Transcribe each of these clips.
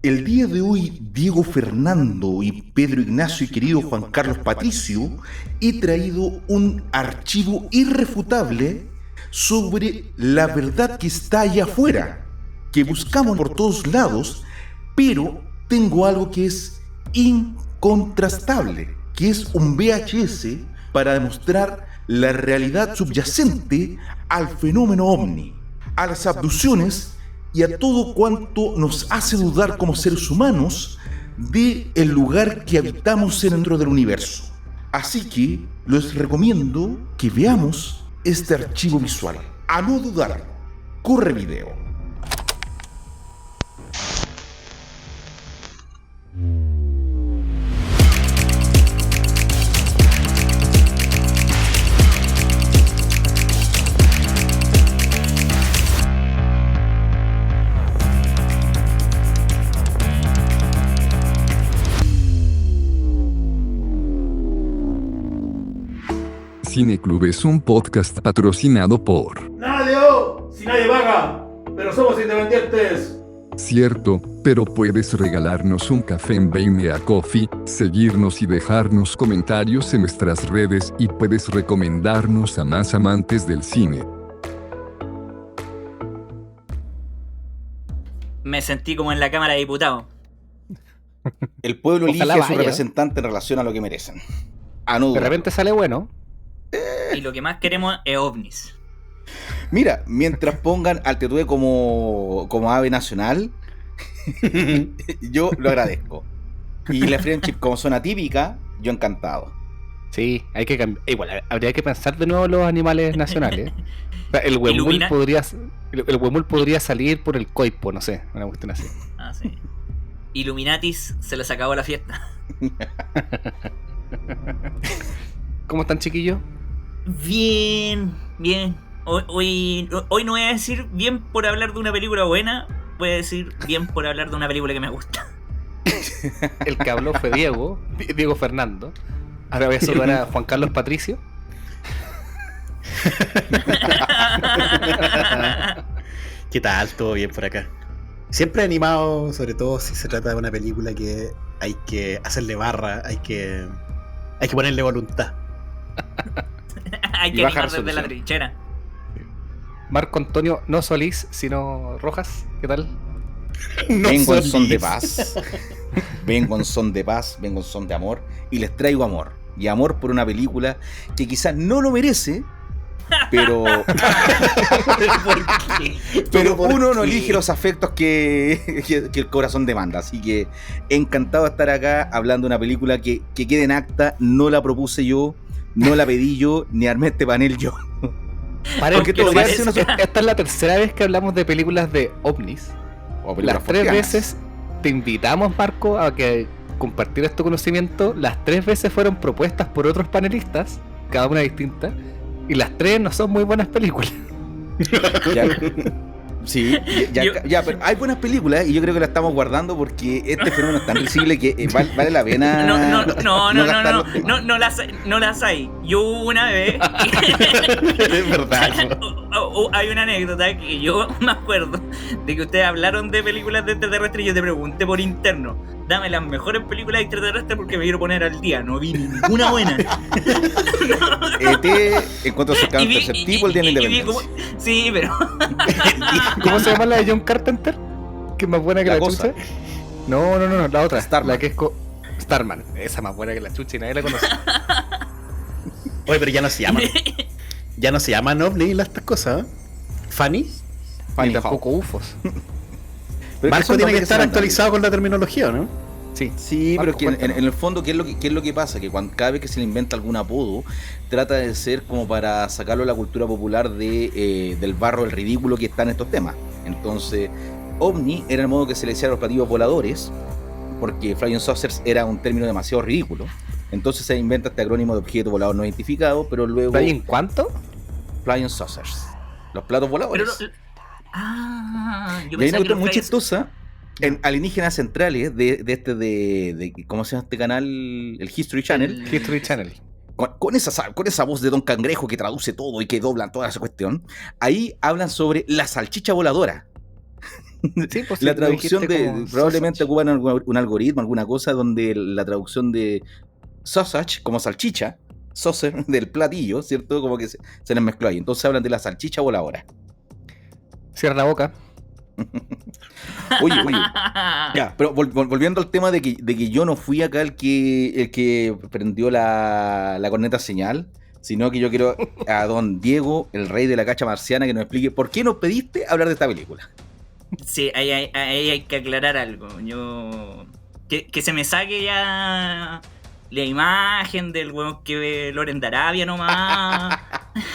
El día de hoy, Diego Fernando y Pedro Ignacio y querido Juan Carlos Patricio, he traído un archivo irrefutable sobre la verdad que está allá afuera, que buscamos por todos lados, pero tengo algo que es incontrastable, que es un VHS para demostrar la realidad subyacente al fenómeno ovni, a las abducciones y a todo cuanto nos hace dudar como seres humanos de el lugar que habitamos dentro del universo. Así que les recomiendo que veamos este archivo visual. A no dudar, corre video. Cineclub es un podcast patrocinado por... ¡Nada, Leo! Si nadie paga, pero somos independientes. Cierto, pero puedes regalarnos un café en Buy Me a Coffee, seguirnos y dejarnos comentarios en nuestras redes y puedes recomendarnos a más amantes del cine. Me sentí como en la Cámara de Diputados. El pueblo elige Ojalá a su vaya. representante en relación a lo que merecen. A no De dudar. repente sale bueno. Y lo que más queremos es ovnis. Mira, mientras pongan al Tetué como ave nacional, yo lo agradezco. Y la Friendship como zona típica, yo encantado. Sí, hay que cambiar. Igual, habría que pensar de nuevo los animales nacionales. O sea, el huemul Ilumina- el huemul podría salir por el coipo, no sé, una cuestión así. Ah, sí. Illuminatis se les acabó la fiesta. ¿Cómo están, chiquillos? Bien, bien. Hoy no voy a decir bien por hablar de una película buena, voy a decir bien por hablar de una película que me gusta. El que habló fue Diego Fernando. Ahora voy a saludar a Juan Carlos Patricio. ¿Qué tal? ¿Todo bien por acá? Siempre animado, sobre todo si se trata de una película que hay que hacerle barra, hay que ponerle voluntad. Hay Y que baja animar desde la resolución. trinchera. Marco Antonio, no Solís, sino Rojas. ¿Qué tal? Vengo en son de Solís. paz. Vengo en son de paz, vengo en son de amor. Y les traigo amor. Y amor por una película que quizás no lo merece, pero pero uno no elige los afectos que el corazón demanda. Así que encantado de estar acá hablando de una película que quede en acta. No la propuse yo, no la pedí yo, ni armé este panel yo. Porque todo podría parece- ser esta es la tercera vez que hablamos de películas de ovnis. O películas Las tres fortianas. veces te invitamos, Marco, a que compartir este conocimiento. Las 3 veces fueron propuestas por otros panelistas, cada una distinta, y las 3 no son muy buenas películas. Ya, sí, Yo- pero hay buenas películas y yo creo que la estamos guardando porque este fenómeno es tan visible que vale la pena. gastarlo. No las hay. Yo una vez. Es verdad. Hay una anécdota que yo me acuerdo de que ustedes hablaron de películas de extraterrestres y yo te pregunté por interno: dame las mejores películas de extraterrestres porque me quiero poner al día. No vi ninguna buena. ET, encuentro cercano Y vi- perceptivo el día de la y vi independencia. como- Sí, pero. ¿Cómo se llama la de John Carpenter? Que es más buena que La la, cosa. chucha. No, la otra. Starman. La que es Starman. Esa más buena que la chucha y nadie la conoce. Oye, pero ya no se llaman. Ya no se llaman ovni estas cosas, ¿eh? ¿Fanny? Funny Ni tampoco how. UFOs. Pero Marco son tiene que nombres estar se mandan. actualizado con la terminología, ¿no? Sí. Sí, pero Marco, es que en cuéntanos. el fondo, ¿qué es lo que pasa? Que cada vez que se le inventa algún apodo, trata de ser como para sacarlo a la cultura popular del barro, del ridículo que está en estos temas. Entonces, OVNI era el modo que se le decía a los platillos voladores, porque Flying Saucers era un término demasiado ridículo. Entonces se inventa este acrónimo de objeto volador no identificado, pero luego ¿Está ahí en cuánto? Flying Saucers, los platos voladores. Yo Y hay una pensaba que cuestión los muy flyers- chistosa en Alienígenas Centrales de ¿cómo se llama este canal? El History Channel. History Channel. Con esa voz de Don Cangrejo que traduce todo y que doblan toda esa cuestión. Ahí hablan sobre la salchicha voladora. Sí, pues La sí, lo traducción dijiste de. como Probablemente sausage. ocupan un algoritmo, alguna cosa donde la traducción de sausage, como salchicha, saucer, del platillo, ¿cierto? Como que se les mezcló ahí. Entonces hablan de la salchicha voladora. Cierra la boca. Oye. Ya, pero volviendo al tema de que yo no fui acá el que prendió la corneta señal, sino que yo quiero a don Diego, el rey de la cacha marciana, que nos explique por qué nos pediste hablar de esta película. Sí, ahí hay que aclarar algo. Que se me saque ya la imagen del weón que ve Loren de Arabia nomás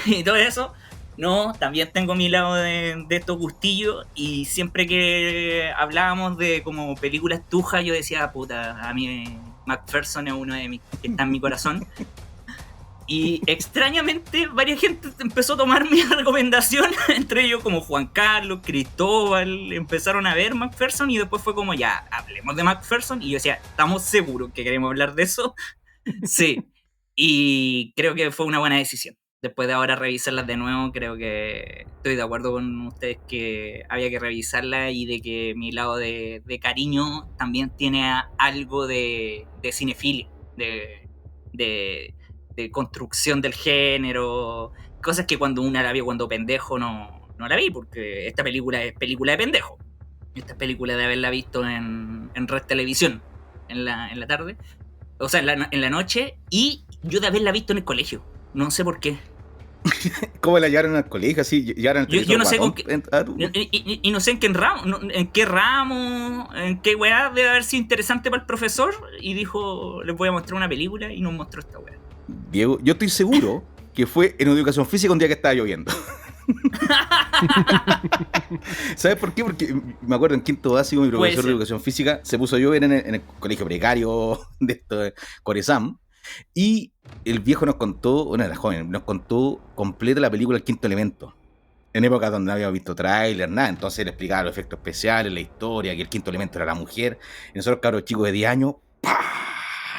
y todo eso. No, también tengo mi lado de estos gustillos, y siempre que hablábamos de como películas tujas, yo decía, puta, a mí McPherson es uno de mis que está en mi corazón. Y extrañamente varias gente empezó a tomar mi recomendación, entre ellos como Juan Carlos, Cristóbal, empezaron a ver McPherson, y después fue como, ya, hablemos de McPherson, y yo decía, ¿estamos seguros que queremos hablar de eso? Sí, y creo que fue una buena decisión. Después de ahora revisarlas de nuevo, creo que estoy de acuerdo con ustedes que había que revisarlas, y de que mi lado de cariño también tiene algo de cinefilia, de construcción del género, cosas que cuando una la vio cuando pendejo no la vi, porque esta película es película de pendejo. Esta es película de haberla visto en Red Televisión en la tarde, o sea, en la noche, y yo de haberla visto en el colegio. No sé por qué. ¿Cómo la llevaron al colegio? Así, llevaron al Yo no sé guatón. con qué. Y no sé en qué ramo, en qué weá debe haber sido interesante para el profesor, y dijo, les voy a mostrar una película, y nos mostró esta weá. Diego, yo estoy seguro que fue en educación física un día que estaba lloviendo. ¿Sabes por qué? Porque me acuerdo en quinto básico mi profesor de educación física se puso a llover en el colegio precario de esto de Coresam, y el viejo nos contó, bueno, era joven, nos contó completa la película El Quinto Elemento, en época donde no habíamos visto tráiler, nada. Entonces él explicaba los efectos especiales, la historia, que el quinto elemento era la mujer, y nosotros, cabros chicos de 10 años, ¡pah!,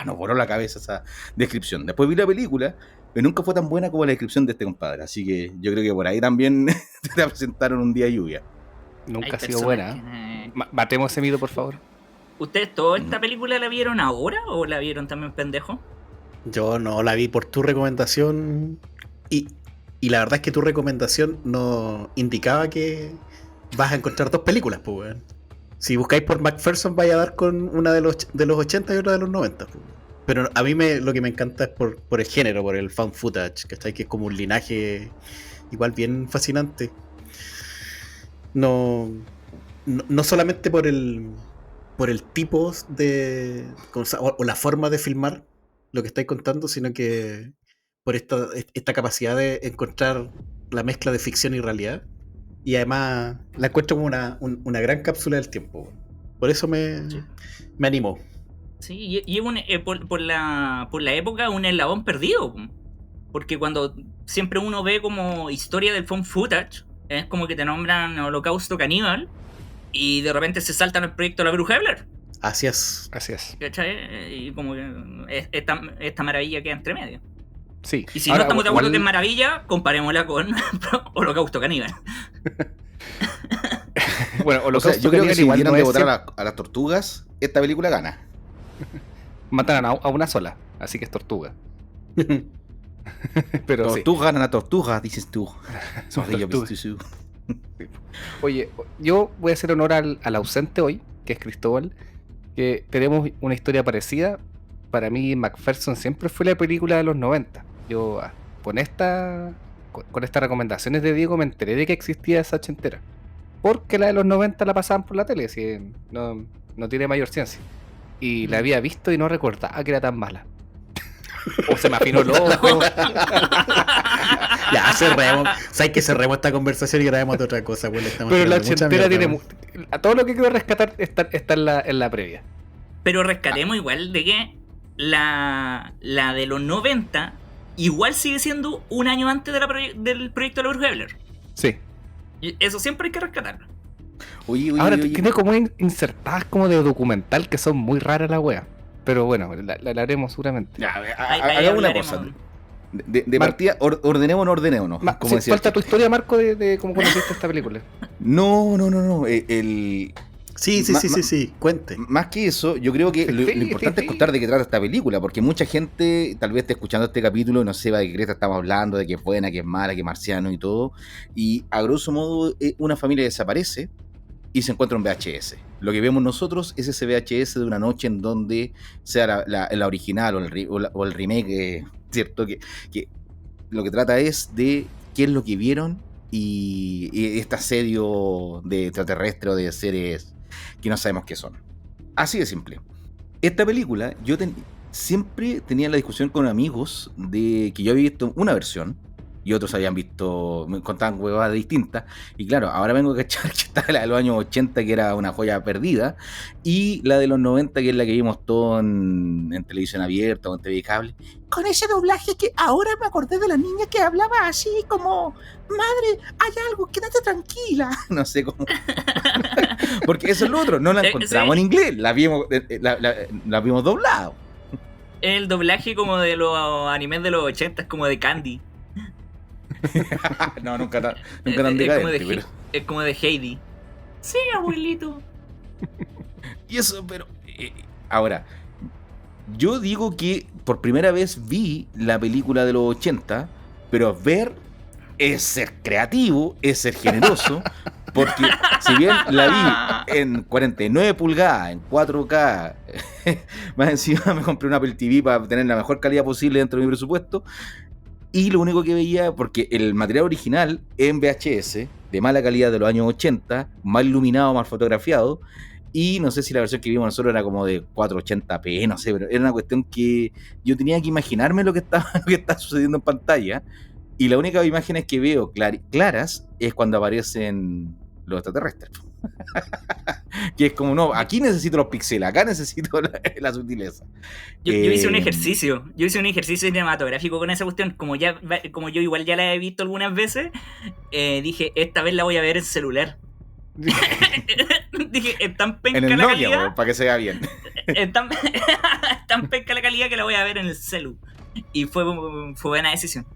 nos voló la cabeza esa descripción. Después vi la película, pero nunca fue tan buena como la descripción de este compadre, así que yo creo que por ahí también te la presentaron un día de lluvia. Nunca ha sido buena. Matemos ese mito, por favor. ¿Ustedes toda esta película la vieron ahora o la vieron también pendejo? Yo no la vi por tu recomendación, y la verdad es que tu recomendación no indicaba que vas a encontrar dos películas, pues, weón. Si buscáis por McPherson, vais a dar con una de los 80 y otra de los 90, pues. Pero a mí lo que me encanta es por el género, por el found footage, ¿cachai? Que es como un linaje igual bien fascinante. No solamente por el tipo de... o la forma de filmar lo que estáis contando, sino que por esta capacidad de encontrar la mezcla de ficción y realidad. Y además la encuentro como una gran cápsula del tiempo. Por eso me animó. Sí, y es por la época un eslabón perdido. Porque cuando siempre uno ve como historia del found footage, es como que te nombran Holocausto Caníbal, y de repente se saltan el proyecto La Bruja de Blair. Así es. ¿Cachai? Y como que esta maravilla queda entre medio. Sí. Y si ahora, no estamos de acuerdo que es maravilla, comparémosla con Holocausto Caníbal. Bueno, Holocausto, yo creo que si tuvieran de votar a las tortugas, esta película gana. Matan a una sola, así que es tortuga. Pero tortugas ganan a tortugas, dices tú. Oye, yo voy a hacer honor al ausente hoy, que es Cristóbal, que tenemos una historia parecida. Para mí McPherson siempre fue la película de los 90. Yo con estas recomendaciones de Diego me enteré de que existía esa ochentera, porque la de los 90 la pasaban por la tele, así no tiene mayor ciencia. Y la había visto y no recordaba que era tan mala. O se me afinó el ojo. Ya, cerremos. ¿Sabes que cerremos esta conversación y grabemos de otra cosa? Pues, pero la ochentera tiene... A todo lo que quiero rescatar está en la previa. Pero rescatemos igual de que la de los 90 igual sigue siendo un año antes del proyecto de la Bruja de Blair. Sí. Y eso siempre hay que rescatarlo. Ahora tiene como insertadas como de documental que son muy raras la wea. Pero bueno, la haremos seguramente. Ya, haga una cosa. De Mar- partida, ordenémonos. Como Sí, decía el falta tu chiste. historia, Marco, de cómo conociste esta película. No. Sí, Ma- cuente. Más que eso, yo creo que lo importante es contar de qué trata esta película, porque mucha gente tal vez esté escuchando este capítulo y no sepa de qué cresta estamos hablando, de que es buena, que es mala, que es marciano y todo. Y a grosso modo, una familia desaparece y se encuentra un VHS. Lo que vemos nosotros es ese VHS de una noche en donde sea la original o el remake, ¿cierto? Que lo que trata es de qué es lo que vieron y este asedio de extraterrestre o de seres que no sabemos qué son. Así de simple. Esta película, siempre tenía la discusión con amigos de que yo había visto una versión y otros habían visto, me contaban huevadas distintas. Y claro, ahora vengo a cachar que está la de los años 80, que era una joya perdida, y la de los 90, que es la que vimos todo en televisión abierta o en TV cable. Con ese doblaje que ahora me acordé de la niña que hablaba así como: madre, hay algo, quédate tranquila. No sé cómo. Porque eso es lo otro, no la encontramos sí. en inglés, la vimos doblado. El doblaje como de los animes de los 80 es como de Candy. No, nunca tan Es como decadente, de, pero... es como de Heidi. Sí, abuelito. Y eso, pero... ahora, yo digo que por primera vez vi la película de los 80, pero ver es ser creativo, es ser generoso, porque si bien la vi en 49 pulgadas, en 4K, más encima me compré una Apple TV para tener la mejor calidad posible dentro de mi presupuesto, y lo único que veía, porque el material original en VHS, de mala calidad de los años 80, mal iluminado, mal fotografiado, y no sé si la versión que vimos nosotros era como de 480p, no sé, pero era una cuestión que yo tenía que imaginarme lo que estaba sucediendo en pantalla, y las únicas imágenes que veo claras es cuando aparecen los extraterrestres. Que es como, no, aquí necesito los píxeles, acá necesito la sutileza. Yo hice un ejercicio. Yo hice un ejercicio cinematográfico con esa cuestión. Como yo igual ya la he visto algunas veces, dije, esta vez la voy a ver en celular. Dije, es tan penca En el la Nokia, calidad. para que se vea bien. Es tan penca la calidad que la voy a ver en el celu. Y fue buena decisión.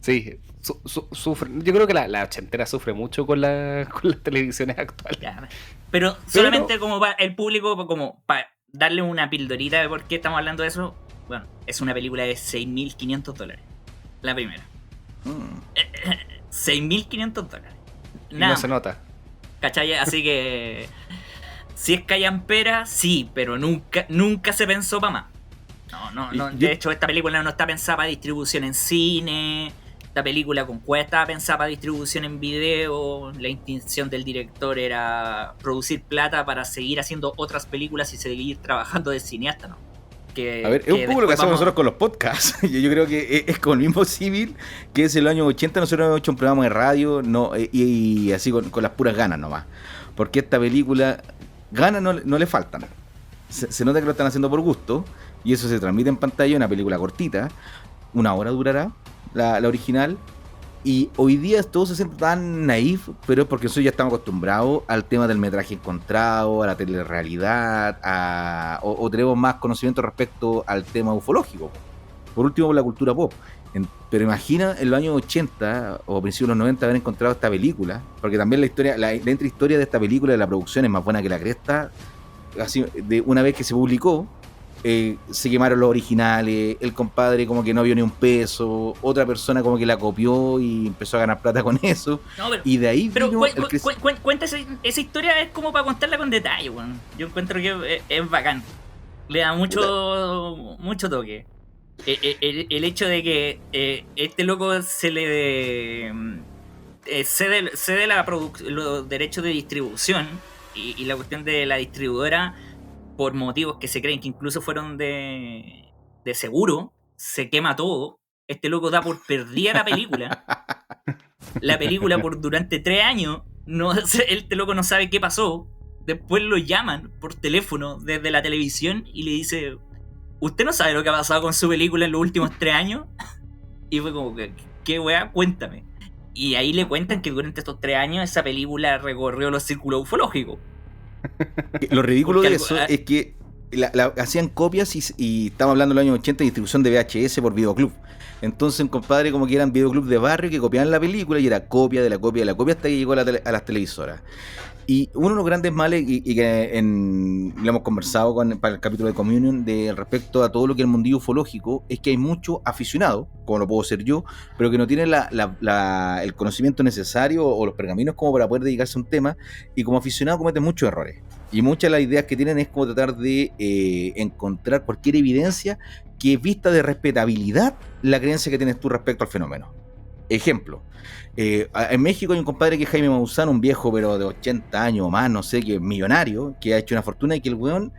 Sí, sufre. Yo creo que la ochentera sufre mucho con las televisiones actuales. Ya, pero solamente como para el público, como para darle una pildorita de por qué estamos hablando de eso. Bueno, es una película de $6.500. La primera. 6.500 $. Nada. No se nota. ¿Cachai? Así que si es callampera, sí, pero nunca se pensó para más. No. De hecho, esta película no está pensada para distribución en cine. Esta película con cuál estaba pensada para distribución en video. La intención del director era producir plata para seguir haciendo otras películas y seguir trabajando de cineasta, ¿no? A ver, es un poco lo que hacemos nosotros con los podcasts. Yo creo que es como el mismo civil que es el año 80. Nosotros hemos hecho un programa de radio y así con las puras ganas nomás. Porque esta película, ganas no le faltan. Se nota que lo están haciendo por gusto. Y eso se transmite en pantalla, una película cortita. 1 hora durará la original. Y hoy día todo se siente tan naif, pero es porque nosotros ya estamos acostumbrados al tema del metraje encontrado, a la telerrealidad, o tenemos más conocimiento respecto al tema ufológico. Por último, la cultura pop. Pero imagina en los años 80 o principios de los 90 haber encontrado esta película, porque también la intrahistoria de esta película, de la producción, es más buena que la cresta. Así, de una vez que se publicó, se quemaron los originales, el compadre como que no vio ni un peso, otra persona como que la copió y empezó a ganar plata con eso. No, y de ahí pero vino cuenta esa historia, es como para contarla con detalle, bueno. Yo encuentro que es bacán, le da mucho toque. El hecho de que este loco se le cede los derechos de distribución y la cuestión de la distribuidora, por motivos que se creen que incluso fueron de seguro, se quema todo. Este loco da por perdida la película. La película durante 3 años, este loco no sabe qué pasó. Después lo llaman por teléfono desde la televisión y le dice: ¿usted no sabe lo que ha pasado con su película en los últimos 3 años? Y fue como, ¿qué weá? Cuéntame. Y ahí le cuentan que durante estos 3 años esa película recorrió los círculos ufológicos. Lo ridículo de eso es que hacían copias y estamos hablando de los años 80 de distribución de VHS por videoclub. Entonces, un compadre, como que eran videoclub de barrio que copiaban la película y era copia de la copia de la copia hasta que llegó a las televisoras. Y uno de los grandes males, y que lo hemos conversado para el capítulo de Communion, respecto a todo lo que es el mundillo ufológico, es que hay muchos aficionados, como lo puedo ser yo, pero que no tienen el conocimiento necesario o los pergaminos como para poder dedicarse a un tema, y como aficionados cometen muchos errores. Y muchas de las ideas que tienen es como tratar de encontrar cualquier evidencia que vista de respetabilidad la creencia que tienes tú respecto al fenómeno. Ejemplo, en México hay un compadre que es Jaime Maussan, un viejo pero de 80 años o más, no sé, que es millonario, que ha hecho una fortuna y que el weón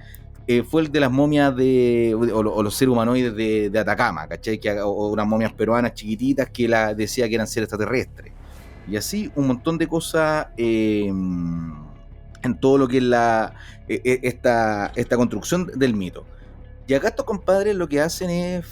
fue el de las momias o los seres humanoides de Atacama, ¿cachai? O unas momias peruanas chiquititas que decía que eran seres extraterrestres. Y así un montón de cosas en todo lo que es esta construcción del mito. Y acá estos compadres lo que hacen es,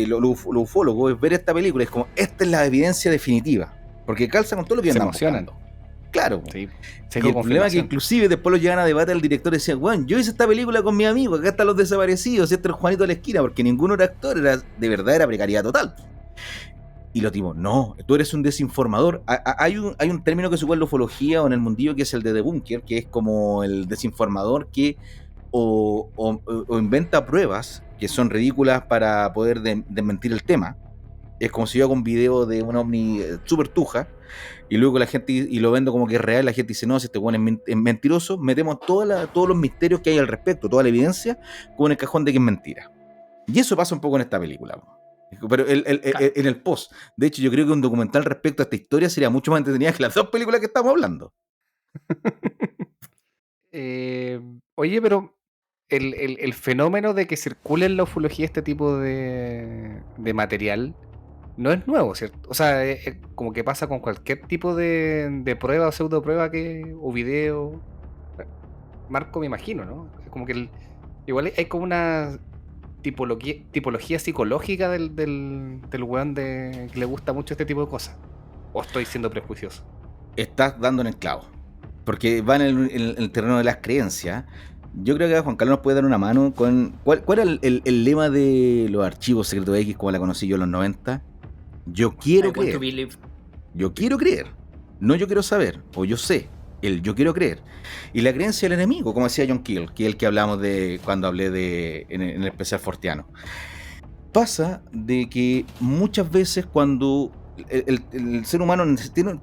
los ufólogos, es ver esta película, es como, esta es la evidencia definitiva, porque calza con todo lo que Se andan emocionan. buscando. Claro. Sí, Y el problema es que inclusive después lo llegan a debate al director y decían, bueno, yo hice esta película con mi amigo, acá están los desaparecidos, este es el Juanito de la esquina, porque ninguno era actor, de verdad era precariedad total. Y los tipos, no, tú eres un desinformador. Hay un término que se usa en la ufología o en el mundillo que es el de debunker, que es como el desinformador que o inventa pruebas que son ridículas para poder desmentir el tema. Es como si yo hago un video de un ovni súper tuja y luego la gente, y lo vendo como que es real, la gente dice, no, si este weón es mentiroso, metemos todos los misterios que hay al respecto, toda la evidencia, como en el cajón de que es mentira. Y eso pasa un poco en esta película. Pero en el post, de hecho yo creo que un documental respecto a esta historia sería mucho más entretenida que las dos películas que estamos hablando. Oye, pero el fenómeno de que circule en la ufología este tipo de material no es nuevo, ¿cierto? O sea, es como que pasa con cualquier tipo de prueba o pseudo prueba o video. Marco, me imagino, ¿no? Es como que igual hay como una tipología psicológica del weón que le gusta mucho este tipo de cosas. ¿O estoy siendo prejuicioso? Estás dando en el clavo, porque va en el terreno de las creencias. Yo creo que Juan Carlos nos puede dar una mano con... ¿Cuál era el lema de los archivos secretos X, como la conocí yo en los 90? Yo quiero creer. Yo quiero creer. No yo quiero saber, o yo sé. Yo quiero creer. Y la creencia del enemigo, como decía John Keel, que es el que hablamos de cuando hablé en el especial fortiano. Pasa de que muchas veces cuando el ser humano tiene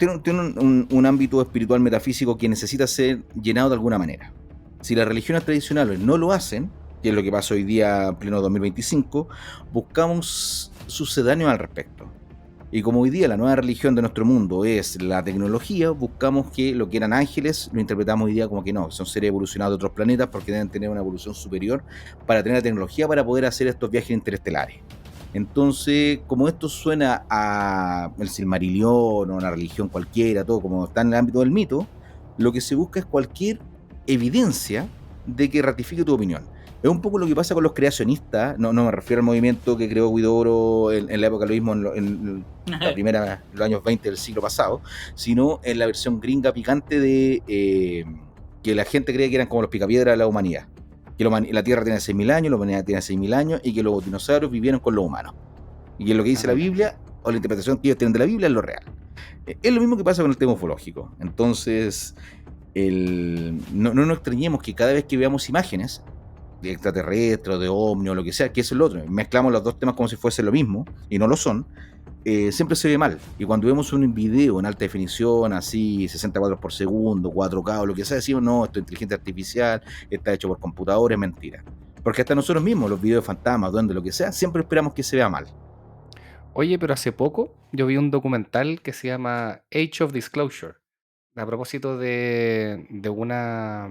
un ámbito espiritual metafísico que necesita ser llenado de alguna manera. Si las religiones tradicionales no lo hacen, que es lo que pasa hoy día en pleno 2025, buscamos sucedáneos al respecto. Y como hoy día la nueva religión de nuestro mundo es la tecnología, buscamos que lo que eran ángeles lo interpretamos hoy día como que no, son seres evolucionados de otros planetas porque deben tener una evolución superior para tener la tecnología para poder hacer estos viajes interestelares. Entonces, como esto suena a el Silmarillion o una religión cualquiera, todo como está en el ámbito del mito, lo que se busca es cualquier evidencia de que ratifique tu opinión. Es un poco lo que pasa con los creacionistas, no me refiero al movimiento que creó Huidobro en la época, lo mismo en la primera, los años 20 del siglo pasado, sino en la versión gringa picante de que la gente cree que eran como los picapiedras de la humanidad. Que la Tierra tiene 6.000 años, la humanidad tiene 6.000 años y que los dinosaurios vivieron con los humanos. Y que lo que dice la Biblia, o la interpretación que ellos tienen de la Biblia, es lo real. Es lo mismo que pasa con el tema ufológico. Entonces, no nos extrañemos que cada vez que veamos imágenes de extraterrestres, de ovni o lo que sea, que es el otro, mezclamos los dos temas como si fuese lo mismo, y no lo son, siempre se ve mal. Y cuando vemos un video en alta definición, así, 60 cuadros por segundo, 4K o lo que sea, decimos, no, esto es inteligencia artificial, está hecho por computadores, mentira. Porque hasta nosotros mismos, los videos de fantasmas, duendes, lo que sea, siempre esperamos que se vea mal. Oye, pero hace poco yo vi un documental que se llama Age of Disclosure, a propósito de una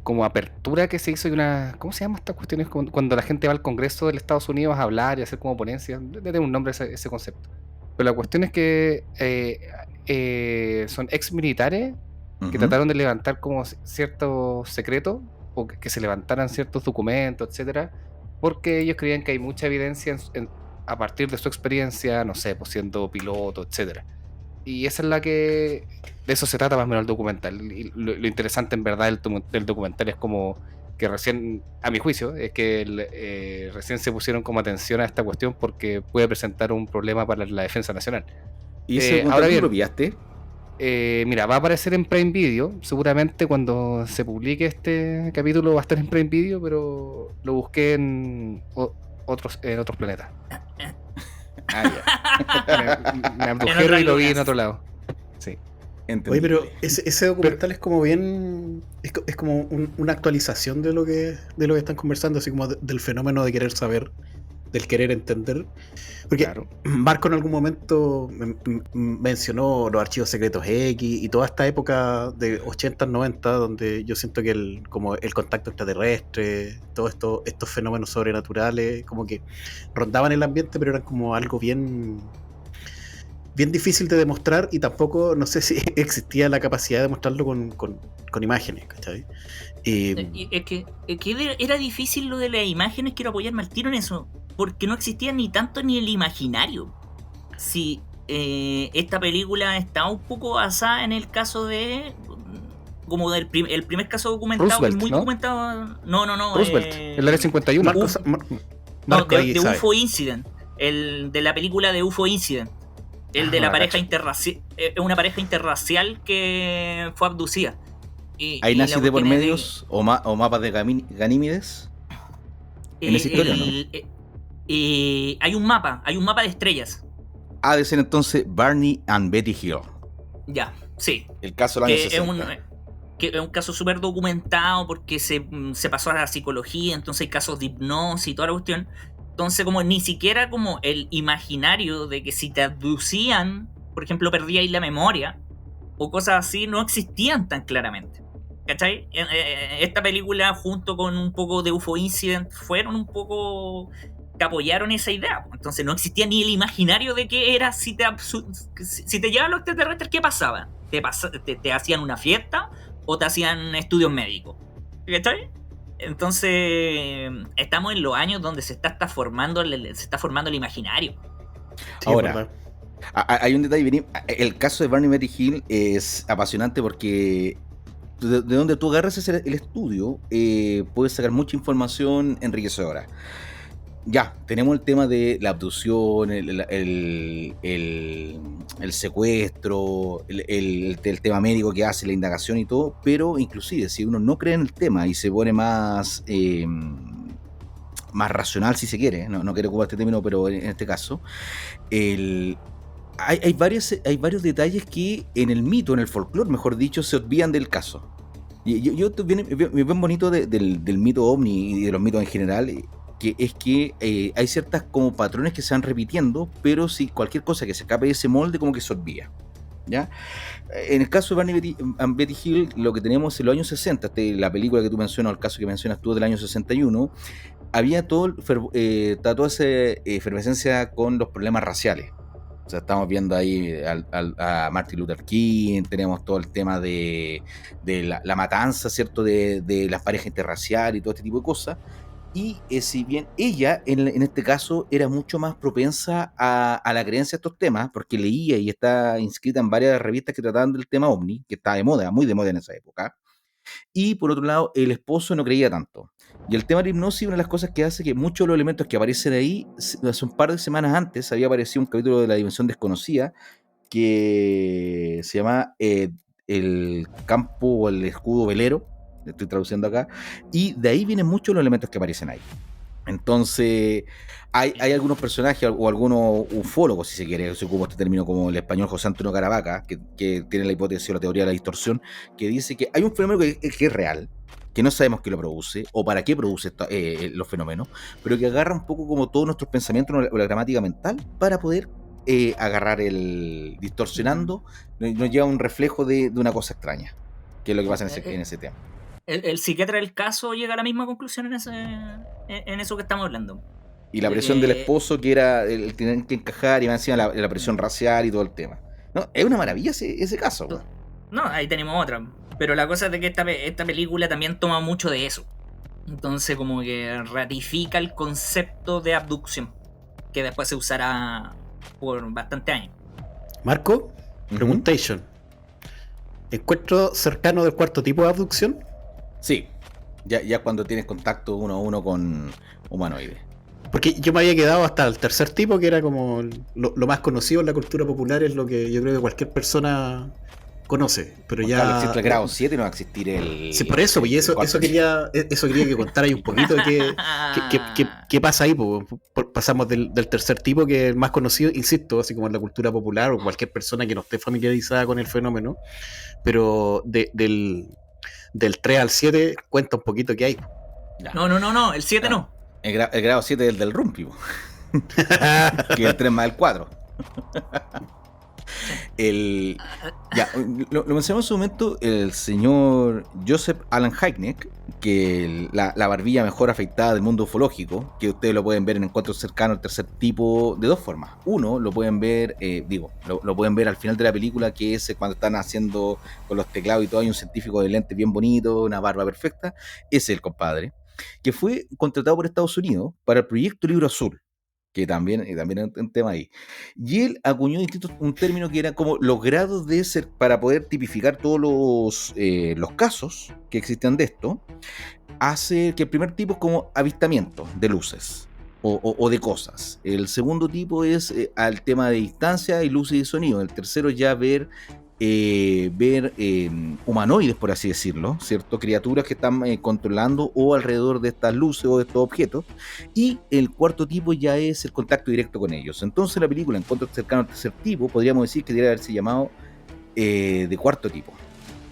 como apertura que se hizo de una... ¿Cómo se llama estas cuestiones? Cuando la gente va al Congreso de los Estados Unidos a hablar y a hacer como ponencias. Tiene un nombre ese concepto. Pero la cuestión es que son ex militares que trataron de levantar como ciertos secretos o que se levantaran ciertos documentos, etcétera, porque ellos creían que hay mucha evidencia a partir de su experiencia, no sé, pues siendo piloto, etcétera. Y esa es la que... De eso se trata más o menos el documental. Y lo interesante en verdad del documental es como que recién, a mi juicio, es que recién se pusieron como atención a esta cuestión porque puede presentar un problema para la defensa nacional. ¿Y ese ahora bien, lo pillaste? Mira, va a aparecer en Prime Video. Seguramente cuando se publique este capítulo va a estar en Prime Video, pero lo busqué en otros planetas. Me abdujeron y lo vi en otro lado. Sí. Entendible. Oye, pero ese documental es como bien. Es como una actualización de lo que están conversando, así como del fenómeno de querer saber, del querer entender. Porque Claro. Marco en algún momento mencionó los archivos secretos X y toda esta época de 80, 90, donde yo siento que como el contacto extraterrestre, todos estos fenómenos sobrenaturales, como que rondaban el ambiente, pero eran como algo bien difícil de demostrar, y tampoco, no sé si existía la capacidad de demostrarlo con imágenes, ¿cachai? Es que era difícil lo de las imágenes. Quiero apoyarme al tiro en eso, porque no existía ni tanto ni el imaginario. Si esta película está un poco basada en el caso de, como el primer caso documentado, Roosevelt, muy ¿no? documentado. No, Roosevelt, el área 51. Marco ahí de sabe. UFO Incident, el de la película de UFO Incident, el de la pareja interracial, una pareja interracial que fue abducida. ¿Hay nazis la de por cuestión es medios o mapas de Ganímedes? ¿En esa historia no? Hay un mapa de estrellas. Ha de ser entonces Barney and Betty Hill. Ya, sí. El caso del año Que 60. es un caso súper documentado porque se pasó a la psicología, entonces hay casos de hipnosis y toda la cuestión. Entonces, como ni siquiera como el imaginario de que si te abducían, por ejemplo, perdíais la memoria o cosas así, no existían tan claramente. ¿Cachai? Esta película, junto con un poco de UFO Incident, fueron un poco que apoyaron esa idea. Entonces no existía ni el imaginario de qué era si te llevaban los extraterrestres, ¿qué pasaba? ¿Te hacían una fiesta o te hacían estudios médicos? ¿Cachai? Entonces estamos en los años donde se está formando el imaginario. Sí, Ahora, es verdad. hay un detalle, Vini. El caso de Barney y Betty Hill es apasionante porque de donde tú agarras el estudio, puedes sacar mucha información enriquecedora. Ya, tenemos el tema de la abducción, el secuestro, el tema médico que hace, la indagación y todo, pero inclusive si uno no cree en el tema y se pone más racional, si se quiere, no quiero ocupar este término, pero en este caso, hay varios detalles que en el mito, en el folclore, mejor dicho, se olvidan del caso. Yo viene bien bonito del mito ovni y de los mitos en general, que es que hay ciertas como patrones que se van repitiendo, pero si cualquier cosa que se escape de ese molde como que se olvida, ¿ya? En el caso de Barney and Betty Hill, lo que tenemos en los años 60, la película que tú mencionas, el caso que mencionas tú del año 61, había toda esa efervescencia con los problemas raciales. O sea, estamos viendo ahí a Martin Luther King, tenemos todo el tema de la matanza, ¿cierto? De las parejas interraciales y todo este tipo de cosas. Y si bien ella, en este caso, era mucho más propensa a la creencia de estos temas, porque leía y está inscrita en varias revistas que trataban del tema ovni, que estaba de moda, muy de moda en esa época. Y por otro lado, el esposo no creía tanto. Y el tema de la hipnosis, una de las cosas que hace que muchos de los elementos que aparecen ahí, hace un par de semanas antes, había aparecido un capítulo de La Dimensión Desconocida, que se llama El Campo o el Escudo Velero, estoy traduciendo acá, y de ahí vienen muchos los elementos que aparecen ahí. Entonces, hay algunos personajes o algunos ufólogos, si se quiere, se ocupa este término, como el español José Antonio Caravaca, que tiene la hipótesis o la teoría de la distorsión, que dice que hay un fenómeno que es real, que no sabemos qué lo produce o para qué produce los fenómenos, pero que agarra un poco como todos nuestros pensamientos o la gramática mental para poder agarrar distorsionando, nos lleva a un reflejo de una cosa extraña, que es lo que pasa en ese tema. El psiquiatra del caso llega a la misma conclusión en eso que estamos hablando. Y la presión del esposo, que era el tener que encajar, y más encima la presión racial y todo el tema. No, es una maravilla ese caso. No, ahí tenemos otra. Pero la cosa es de que esta película también toma mucho de eso. Entonces como que ratifica el concepto de abducción, que después se usará por bastante años. Marco, preguntation. ¿Encuentro cercano del cuarto tipo de abducción? Sí. Ya cuando tienes contacto uno a uno con humanoides. Porque yo me había quedado hasta el tercer tipo, que era como lo más conocido en la cultura popular, es lo que yo creo que cualquier persona conoce. Pero Juan ya. Carlos, existe el grado 7 y no va a existir el. Sí, por eso, y eso quería que contarais un poquito de qué pasa ahí. Pasamos del tercer tipo, que es el más conocido, insisto, así como en la cultura popular o cualquier persona que no esté familiarizada con el fenómeno, pero del 3 al 7 cuenta un poquito qué hay. Ya. No, el 7 no. El grado 7 es el del Rumpi, po. Que el 3 más el 4. Lo mencionamos en su momento el señor Joseph Allen Hynek, que la barbilla mejor afeitada del mundo ufológico, que ustedes lo pueden ver en Encuentros Cercanos al Tercer Tipo de dos formas. Uno, lo pueden ver, lo pueden ver al final de la película, que es cuando están haciendo con los teclados y todo, hay un científico de lentes bien bonito, una barba perfecta. Ese es el compadre, que fue contratado por Estados Unidos para el proyecto Libro Azul, que también es un tema ahí. Y él acuñó un término que era como los grados de ser, para poder tipificar todos los casos que existían de esto, hace que el primer tipo es como avistamiento de luces o de cosas. El segundo tipo es al tema de distancia y luces y sonido. El tercero es ya ver humanoides, por así decirlo, ¿cierto? Criaturas que están controlando o alrededor de estas luces o de estos objetos. Y el cuarto tipo ya es el contacto directo con ellos. Entonces la película Encuentros Cercanos al Tercer Tipo, podríamos decir que debería haberse llamado de cuarto tipo.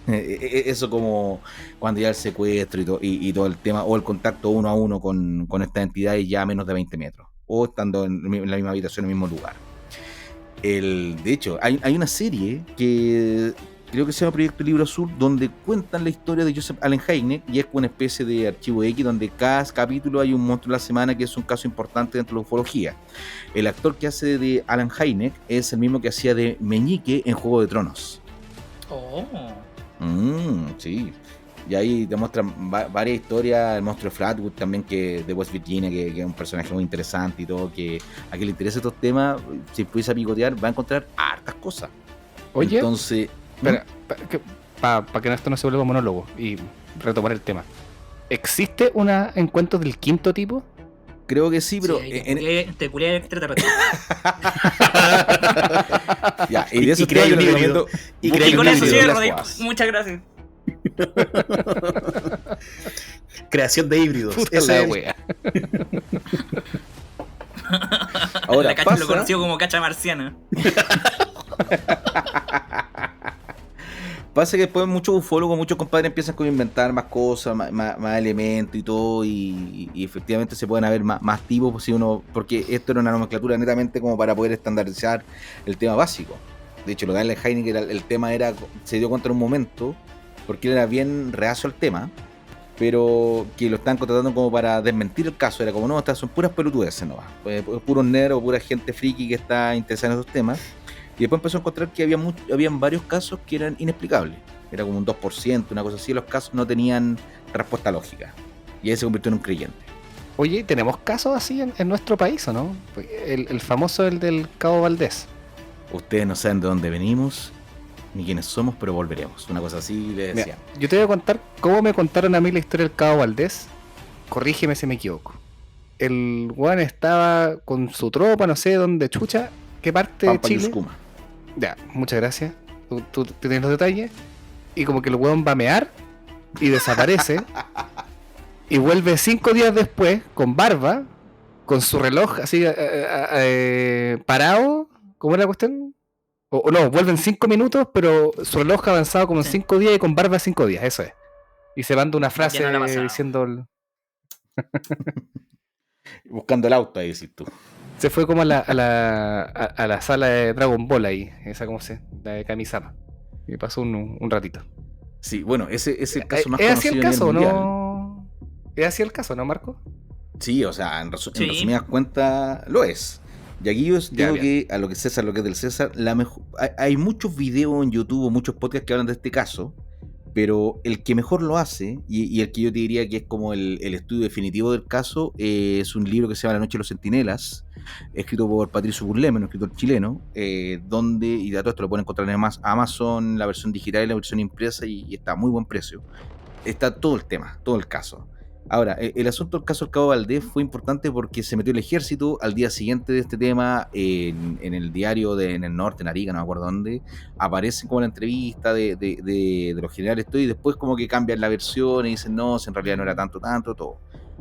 Eso como cuando ya el secuestro y todo el tema, o el contacto uno a uno con estas entidades ya a menos de 20 metros, o estando en la misma habitación, en el mismo lugar. De hecho, hay una serie que creo que se llama Proyecto Libro Azul, donde cuentan la historia de Joseph Allen Hynek, y es una especie de archivo X donde cada capítulo hay un monstruo de la semana que es un caso importante dentro de la ufología. El actor que hace de Allen Hynek es el mismo que hacía de Meñique en Juego de Tronos. Oh. Sí. Y ahí demuestran varias historias. El monstruo de Flatwood también, que de West Virginia, que es un personaje muy interesante y todo, que a quien le interesa estos temas, si empieza a picotear, va a encontrar hartas cosas. Oye, entonces, para que esto no se vuelva monólogo y retomar el tema. ¿Existe un encuentro del quinto tipo? creo que sí, pero Sí, te culé extraterrestre. ya, y de eso y crea yo un les híbrido. recomiendo. Y Y crea con un eso híbrido. cierro, muchas gracias. Creación de híbridos. Puta Ese la es el- wea. Ahora La cacha pasa, lo conoció como cacha marciana. pasa que después muchos ufólogos, muchos compadres empiezan a inventar más cosas, más elementos y todo, y efectivamente se pueden haber más tipos, pues, si uno, porque esto era una nomenclatura netamente como para poder estandarizar el tema básico. De hecho, lo que Allen Hynek el tema era, se dio cuenta en un momento, porque él era bien reacio al tema, pero que lo están contratando como para desmentir el caso. Era como, no, estas son puras pelotudeces, no va. Pues, puros nerds o pura gente friki que está interesada en esos temas. Y después empezó a encontrar que habían varios casos que eran inexplicables. Era como un 2%, una cosa así. Los casos no tenían respuesta lógica. Y ahí se convirtió en un creyente. Oye, ¿tenemos casos así en nuestro país o no? El famoso, el del Cabo Valdés. Ustedes no saben de dónde venimos, ni quiénes somos, pero volveremos. Una cosa así le decía. Mira, yo te voy a contar cómo me contaron a mí la historia del Cabo Valdés. Corrígeme si me equivoco. El weón estaba con su tropa, no sé dónde chucha, qué parte de Pampa Chile. Yuscuma. Ya, muchas gracias. Tú tienes los detalles. Y como que el weón va a mear y desaparece. Y vuelve 5 días después con barba, con su reloj así parado. ¿Cómo era la cuestión? O no, vuelven 5 minutos, pero su reloj ha avanzado como en Sí. 5 días y con barba 5 días, eso es. Y se manda una frase Ya no la ha pasado. diciendo. Buscando el auto, ahí decís tú. Se fue como a la sala de Dragon Ball ahí, esa como se, la de Kamisama. Y pasó un ratito. Sí, bueno, ese es el caso más ¿Es así conocido el a nivel caso o mundial. no? ¿Es así el caso, no, Marco? Sí, o sea, en Sí. resumidas cuentas, lo es. Y aquí yo Ya, digo bien. que a lo que César, lo que es del César, hay muchos videos en YouTube o muchos podcasts que hablan de este caso, pero el que mejor lo hace, y el que yo te diría que es como el estudio definitivo del caso, es un libro que se llama La Noche de los Centinelas, escrito por Patricio Burleme, un escritor chileno, donde, y de todo esto lo pueden encontrar en Amazon, la versión digital y la versión impresa, y está a muy buen precio. está todo el tema, todo el caso. Ahora, el asunto del caso del Cabo Valdés fue importante porque se metió el ejército al día siguiente de este tema en el diario en el norte, en Arica, no me acuerdo dónde, aparece como la entrevista de los generales y después como que cambian la versión y dicen no, si en realidad no era tanto, todo.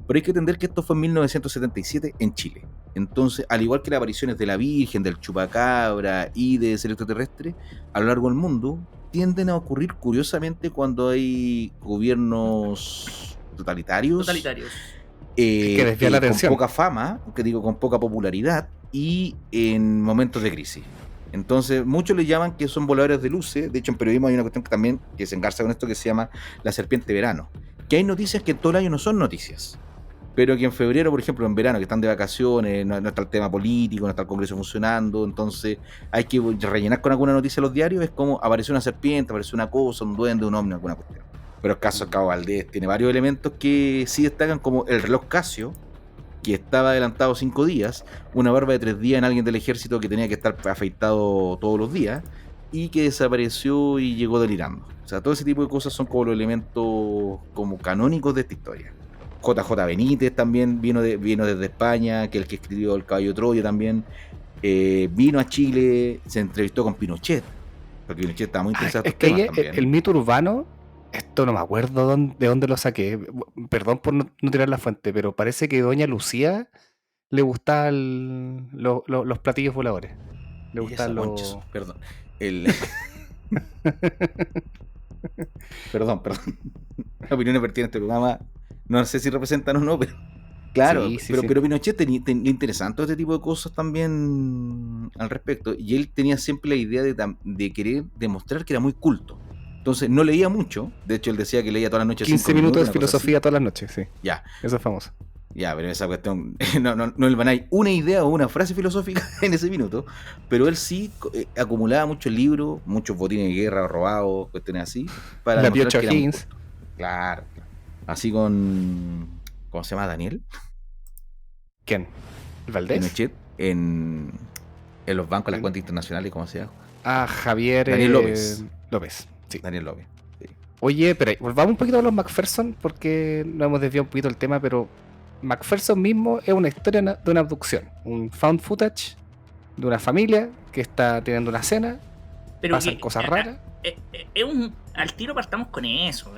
Pero hay que entender que esto fue en 1977 en Chile. Entonces, al igual que las apariciones de la Virgen, del Chupacabra y de ser extraterrestre, a lo largo del mundo tienden a ocurrir curiosamente cuando hay gobiernos totalitarios. Que desvía la atención. Con poca fama, con poca popularidad y en momentos de crisis. Entonces, muchos le llaman que son voladores de luces. De hecho, en periodismo hay una cuestión que también que se engarza con esto que se llama la serpiente verano. Que hay noticias que todo el año no son noticias. Pero que en febrero, por ejemplo, en verano, que están de vacaciones, no está el tema político, no está el Congreso funcionando, entonces hay que rellenar con alguna noticia los diarios. Es como apareció una serpiente, apareció una cosa, un duende, un ovni, alguna cuestión. Pero el caso de Cabo Valdés tiene varios elementos que sí destacan, como el reloj Casio, que estaba adelantado 5 días, una barba de 3 días en alguien del ejército que tenía que estar afeitado todos los días, y que desapareció y llegó delirando. O sea, todo ese tipo de cosas son como los elementos como canónicos de esta historia. JJ Benítez también vino desde España, que es el que escribió El Caballo de Troya también. Vino a Chile, se entrevistó con Pinochet, porque Pinochet estaba muy interesado en Es estos que temas también. el mito urbano, esto no me acuerdo de dónde lo saqué, perdón por no tirar la fuente, pero parece que Doña Lucía le gustaban los platillos voladores. Le Y gustaban esa los... concha, perdón. Perdón. Las opiniones vertidas en este programa no sé si representan o no, pero claro, Sí, sí, pero, sí. pero Pinochet tenía interesante este tipo de cosas también al respecto, y él tenía siempre la idea de querer demostrar que era muy culto. Entonces no leía mucho, de hecho él decía que leía todas las noches 15 5 minutos de una cosa filosofía todas las noches, sí. así. Ya, Eso es famoso. pero esa cuestión, no le van a dar una idea o una frase filosófica en ese minuto, pero él sí acumulaba muchos libros, muchos botines de guerra robados, cuestiones así, para La demostrar Piocha que era muy Higgins. culto. Claro. Así con... ¿Cómo se llama? Daniel ¿Quién? ¿El Valdés? Pinochet en los bancos, las cuentas internacionales, ¿cómo se llama? Ah, Javier Daniel López. López, sí. Daniel López. Sí. Oye, pero volvamos un poquito a los McPherson, porque nos hemos desviado un poquito el tema, pero McPherson mismo es una historia de una abducción, un found footage de una familia que está teniendo una cena, Pero pasan cosas raras. Al tiro partamos con eso.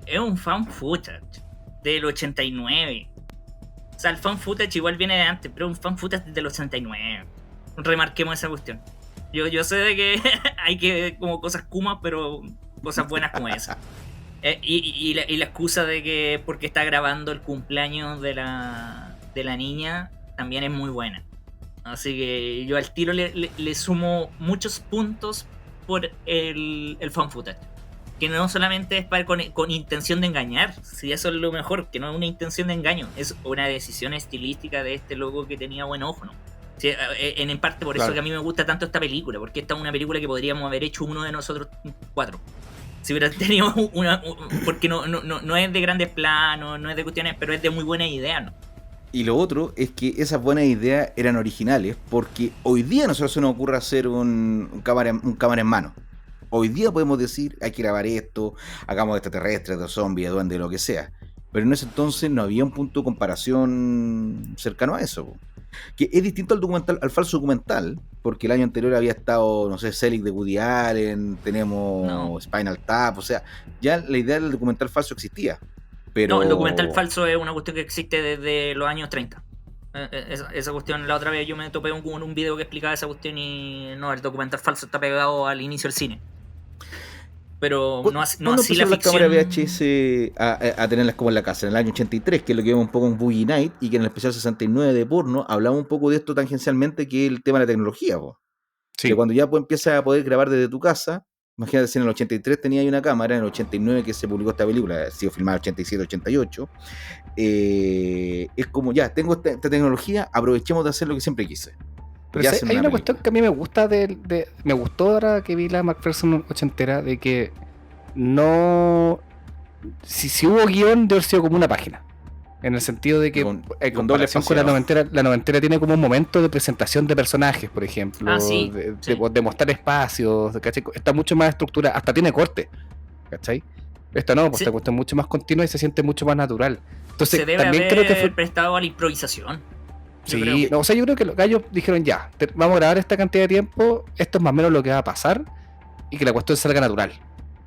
Es un found footage del 89. O sea, el found footage igual viene de antes, pero es un found footage del 89. Remarquemos esa cuestión. Yo sé de que hay que como cosas kumas, pero cosas buenas como esa. Y la excusa de que porque está grabando el cumpleaños de la niña también es muy buena. Así que yo al tiro le sumo muchos puntos por el found footage. Que no solamente es con intención de engañar, si eso es lo mejor, que no es una intención de engaño, es una decisión estilística de este loco que tenía buen ojo, ¿no? Sí, en parte por eso que a mí me gusta tanto esta película, porque esta es una película que podríamos haber hecho uno de nosotros 4. Si hubiera tenido porque no es de grandes planos, no es de cuestiones, pero es de muy buena idea, ¿no? Y lo otro es que esas buenas ideas eran originales, porque hoy día a nosotros se nos ocurre hacer un cámara en mano. Hoy día podemos decir, hay que grabar esto, hagamos de extraterrestres, de zombies, de duendes, de lo que sea. Pero en ese entonces no había un punto de comparación cercano a eso. Que es distinto al documental, al falso documental, porque el año anterior había estado, no sé, Selig de Woody Allen, tenemos Spinal Tap, o sea, ya la idea del documental falso existía. Pero... No, el documental falso es una cuestión que existe desde los años 30. Esa cuestión, la otra vez yo me topé con un video que explicaba esa cuestión y no, el documental falso está pegado al inicio del cine. Pero no así la ficción. Las cámaras VHS a tenerlas como en la casa, en el año 83, que es lo que vemos un poco en Boogie Night, y que en el especial 69 de porno hablaba un poco de esto tangencialmente, que es el tema de la tecnología, Sí. que cuando ya empiezas a poder grabar desde tu casa, imagínate si en el 83 tenía ahí una cámara, en el 89 que se publicó esta película, ha sido filmada en el 87, 88, es como ya, tengo esta tecnología, aprovechemos de hacer lo que siempre quise. Pero hay una cuestión que a mí me gusta me gustó ahora que vi la McPherson ochentera, de que no... Si hubo guión, debe haber sido como una página. En el sentido de que, en comparación con la noventera tiene como un momento de presentación de personajes, por ejemplo. De mostrar espacios, ¿cachai? Está mucho más estructurada, hasta tiene corte, ¿cachai? Esta no, pues Sí. esta cuestión es mucho más continua y se siente mucho más natural. Entonces, Se debe también haber creo que fue. prestado a la improvisación. Yo creo Sí, que- no, o sea, yo creo que los gallos dijeron ya, vamos a grabar esta cantidad de tiempo, esto es más o menos lo que va a pasar y que la cuestión salga natural.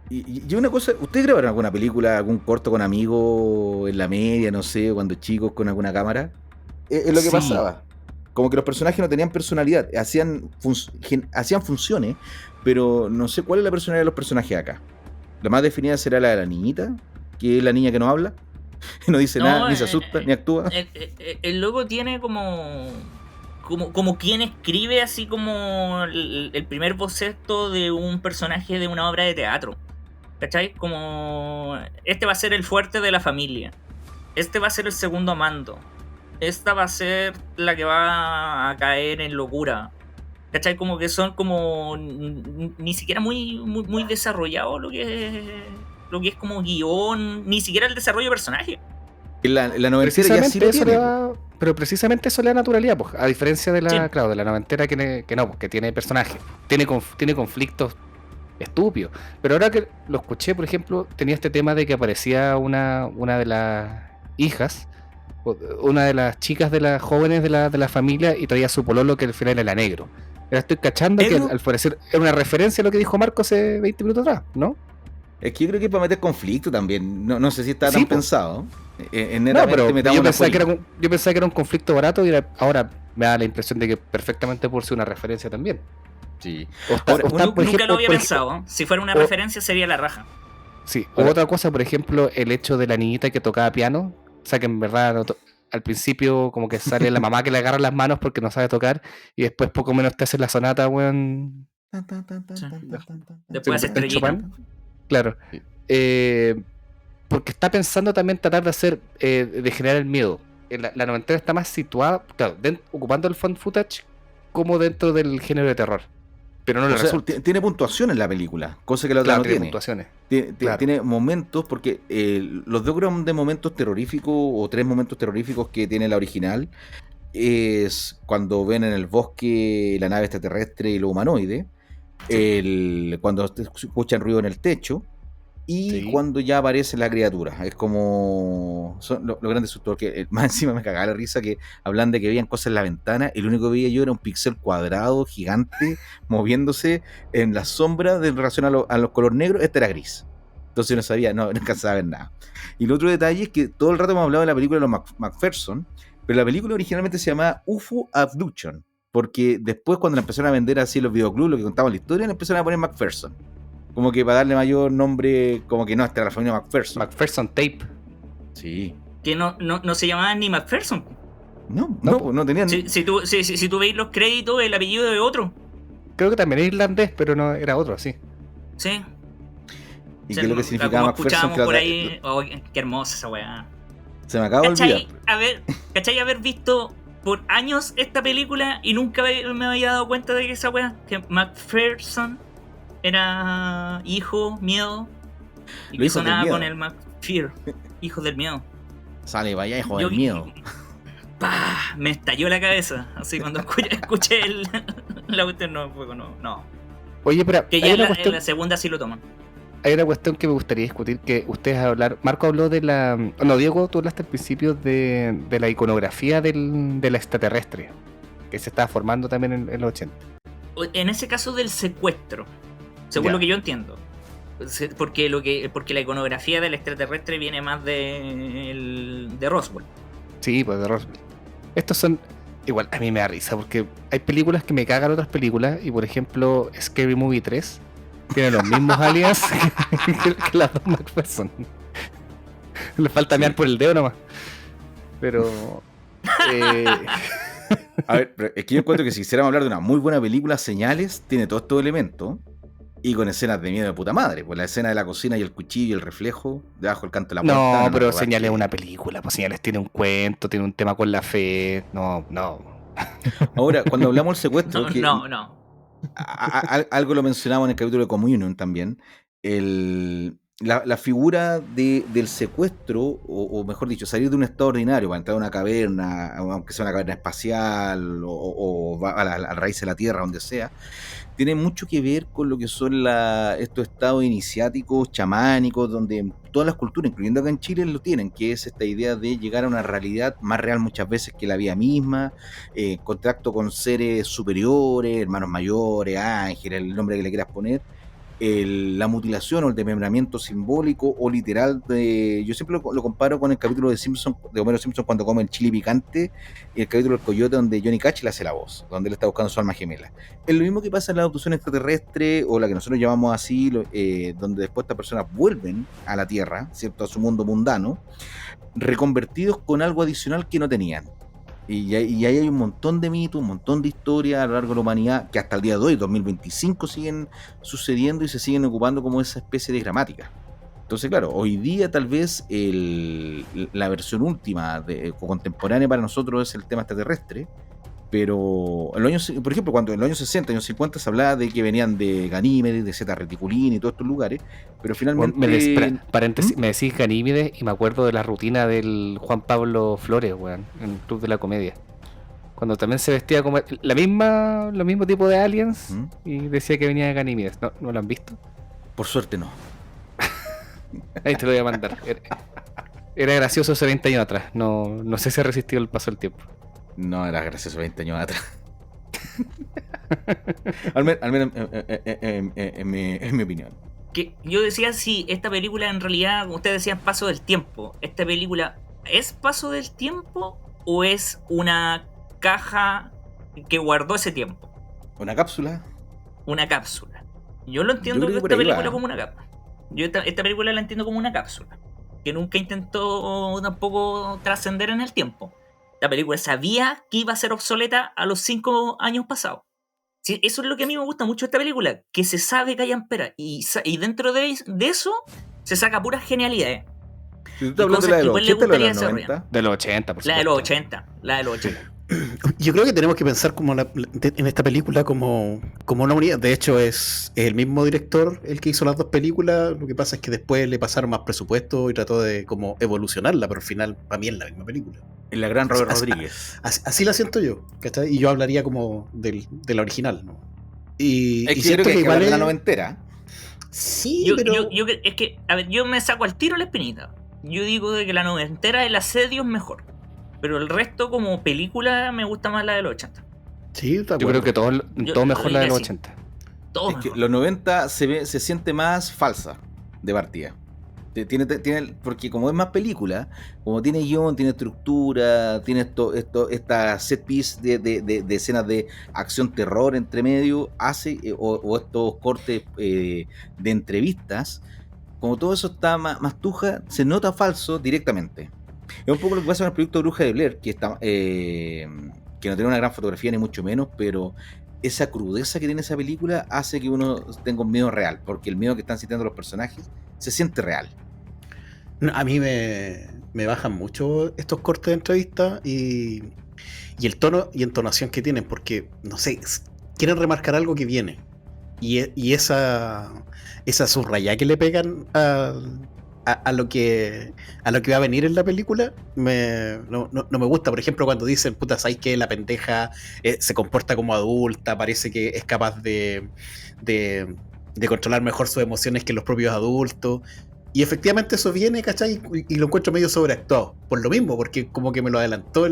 Y una cosa, ¿ustedes grabaron alguna película, algún corto con amigos en la media, no sé, cuando chicos con alguna cámara? Es lo que Sí. pasaba. Como que los personajes no tenían personalidad, hacían funciones, pero no sé cuál es la personalidad de los personajes acá. La más definida será la de la niñita, que es la niña que no habla, no dice No, nada, ni se asusta, ni actúa. El loco tiene como quien escribe así como el primer boceto de un personaje de una obra de teatro. ¿Cachai? Como este va a ser el fuerte de la familia. Este va a ser el segundo mando. Esta va a ser la que va a caer en locura. ¿Cachai? Como que son como ni siquiera muy desarrollado lo que es como guión, ni siquiera el desarrollo de personaje. En la noventera ya sí Precisamente lo eso tiene. le da, pero precisamente eso le da naturalidad, pues, a diferencia de la, Sí. claro, de la noventera que no, pues, que tiene personajes, tiene conflictos estúpidos. Pero ahora que lo escuché, por ejemplo, tenía este tema de que aparecía una de las hijas, una de las chicas de las jóvenes de la familia y traía a su pololo que al final era negro. Ahora estoy cachando que ¿Negro? al parecer era una referencia a lo que dijo Marco hace 20 minutos atrás, ¿no? Es que yo creo que es para meter conflicto también. No sé si está Sí, tan po. pensado. En No, netamente pero metamos yo la pensaba, política. yo pensaba que era un conflicto barato y ahora me da la impresión de que perfectamente puede ser una referencia también. Sí. O está, Ahora, o está, uno- por Nunca ejemplo, lo había por pensado. ¿Eh? Si fuera una o- referencia sería la raja. Sí, o Ahora- otra cosa, por ejemplo, el hecho de la niñita que tocaba piano, o sea que en verdad al principio como que sale la mamá que le agarra las manos porque no sabe tocar y después poco menos te hace la sonata, weón, Sí. de Después hace Sebastián estrellita. Chopin. Claro. Sí. Porque está pensando también tratar de hacer, de generar el miedo. La noventera está más situada, claro, ocupando el found footage como dentro del género de terror. Pero no le O sea, resulta. tiene puntuación en la película, cosa que la otra Claro, no tiene tiene. puntuaciones. Tiene, Claro. tiene momentos, porque los dos grandes momentos terroríficos, o tres momentos terroríficos que tiene la original, es cuando ven en el bosque la nave extraterrestre y los humanoides, cuando escuchan ruido en el techo, y Sí. cuando ya aparece la criatura. Es como son los grandes sustos, que más encima me cagaba la risa que hablan de que veían cosas en la ventana, y lo único que veía yo era un píxel cuadrado gigante moviéndose en la sombra en relación a los color negros. Este era gris, entonces no sabía, no alcanzaba a ver nada. Y el otro detalle es que todo el rato hemos hablado de la película de los McPherson, pero la película originalmente se llamaba UFO Abduction, porque después cuando la empezaron a vender así los videoclubs, lo que contaban la historia, le empezaron a poner McPherson, como que para darle mayor nombre, como que no, esta era la familia McPherson. McPherson Tape. Sí. Que no se llamaba ni McPherson. No tenían. Si tú veis los créditos, el apellido de otro. Creo que también es irlandés, pero no era otro, sí. Sí. ¿Y qué es lo que significaba como McPherson? escuchábamos por ahí. Oh, qué hermosa esa weá. Se me acaba de olvidar. ¿Cachai haber visto por años esta película y nunca me había dado cuenta de que esa weá, que McPherson era hijo, miedo, y Los que hijos del sonaba miedo. con el McFear, hijo del miedo. Sale, vaya, hijo Yo- del miedo. ¡Pah! Me estalló la cabeza. Así cuando escuché la cuestión, no fue como, no. Oye, pero Que ya en la segunda sí lo toman. hay una cuestión que me gustaría discutir, que ustedes Marco habló de la... No, Diego, tú hablaste al principio de la iconografía de la extraterrestre, que se estaba formando también en los 80. En ese caso del secuestro, según Ya. lo que yo entiendo. Porque la iconografía del extraterrestre viene más de Roswell. Sí, pues de Roswell. Estos son... Igual, a mí me da risa, porque hay películas que me cagan otras películas, y por ejemplo, Scary Movie 3 tiene los mismos aliens que las dos McPherson. Le falta mear por el dedo nomás. Pero... A ver, pero es que yo encuentro que si quisiéramos hablar de una muy buena película, Señales tiene todos estos elementos y con escenas de miedo de puta madre. Pues la escena de la cocina y el cuchillo y el reflejo debajo del canto de la puerta. No, pero robar Señales es que- una película, pues Señales tiene un cuento, tiene un tema con la fe. No. Ahora, cuando hablamos del secuestro, que No. algo lo mencionamos en el capítulo de Communion también. la figura del secuestro, o mejor dicho, salir de un estado ordinario para entrar a una caverna, aunque sea una caverna espacial, o va a la raíz de la Tierra, donde sea, tiene mucho que ver con lo que son estos estados iniciáticos, chamánicos, donde todas las culturas, incluyendo acá en Chile, lo tienen, que es esta idea de llegar a una realidad más real muchas veces que la vida misma, contacto con seres superiores, hermanos mayores, ángeles, el nombre que le quieras poner, la mutilación o el desmembramiento simbólico o literal yo siempre lo comparo con el capítulo de Homero Simpson cuando come el chili picante, y el capítulo del coyote donde Johnny Cash le hace la voz, donde él está buscando su alma gemela. Es lo mismo que pasa en la abducción extraterrestre, o la que nosotros llamamos así, donde después estas personas vuelven a la Tierra, ¿cierto?, a su mundo mundano, reconvertidos con algo adicional que no tenían. Y ahí hay un montón de mitos, un montón de historias a lo largo de la humanidad que hasta el día de hoy, 2025, siguen sucediendo y se siguen ocupando como esa especie de gramática. Entonces, claro, hoy día tal vez la versión última contemporánea para nosotros es el tema extraterrestre, pero en los años, por ejemplo, cuando en los años 60, años 50 se hablaba de que venían de Ganímedes, de Zeta Reticulina y todos estos lugares, pero finalmente... Paréntesis, me decís Ganímedes y me acuerdo de la rutina del Juan Pablo Flores, weón, en el Club de la Comedia. Cuando también se vestía como lo mismo tipo de aliens y decía que venía de Ganímedes. ¿No lo han visto? Por suerte no. Ahí te lo voy a mandar. Era gracioso hace 20 años atrás. No sé si ha resistido el paso del tiempo. No, era gracioso 20 años atrás. al menos en mi opinión. Que yo decía, si esta película en realidad, como ustedes decían, paso del tiempo. ¿Esta película es paso del tiempo o es una caja que guardó ese tiempo? ¿Una cápsula? Una cápsula. Yo lo entiendo esta película como una cápsula. Yo esta película la entiendo como una cápsula que nunca intentó tampoco trascender en el tiempo. La película sabía que iba a ser obsoleta a los 5 años pasados. Sí, eso es lo que a mí me gusta mucho de esta película, que se sabe que hay ampera y dentro de eso se saca puras genialidades. ¿Tú estás hablando de la de los 80 o la de los 90? De los 80, por supuesto. La de los 80. Yo creo que tenemos que pensar como en esta película como una unidad. De hecho, es el mismo director el que hizo las dos películas. Lo que pasa es que después le pasaron más presupuesto y trató de como evolucionarla, pero al final para mí es la misma película. En la gran Robert Rodríguez. Así la siento yo, ¿cachai? Y yo hablaría como de la original, ¿no? Y es que siento creo que igual es es la noventera. Sí, pero es que, a ver, yo me saco al tiro la espinita. Yo digo de que la noventera, el asedio es mejor. Pero el resto, como película, me gusta más la de los 80. Sí, yo creo que todo mejor la de los 80. Todo es mejor. Que los 90 se siente más falsa de partida. Tiene, porque como es más película, como tiene guión, tiene estructura, tiene esta set piece de escenas de acción terror entre medio, o estos cortes de entrevistas, como todo eso está más tuja, se nota falso directamente. Es un poco lo que pasa con el proyecto Bruja de Blair, que no tiene una gran fotografía ni mucho menos, pero esa crudeza que tiene esa película hace que uno tenga un miedo real, porque el miedo que están sintiendo los personajes se siente real. A mí me bajan mucho estos cortes de entrevista y el tono y entonación que tienen, porque, no sé, quieren remarcar algo que viene. Y esa subrayada que le pegan a lo que va a venir en la película no me gusta. Por ejemplo, cuando dicen, puta, ¿sabes que la pendeja se comporta como adulta? Parece que es capaz de controlar mejor sus emociones que los propios adultos. Y efectivamente eso viene, ¿cachai? Y lo encuentro medio sobreactuado. Por lo mismo, porque como que me lo adelantó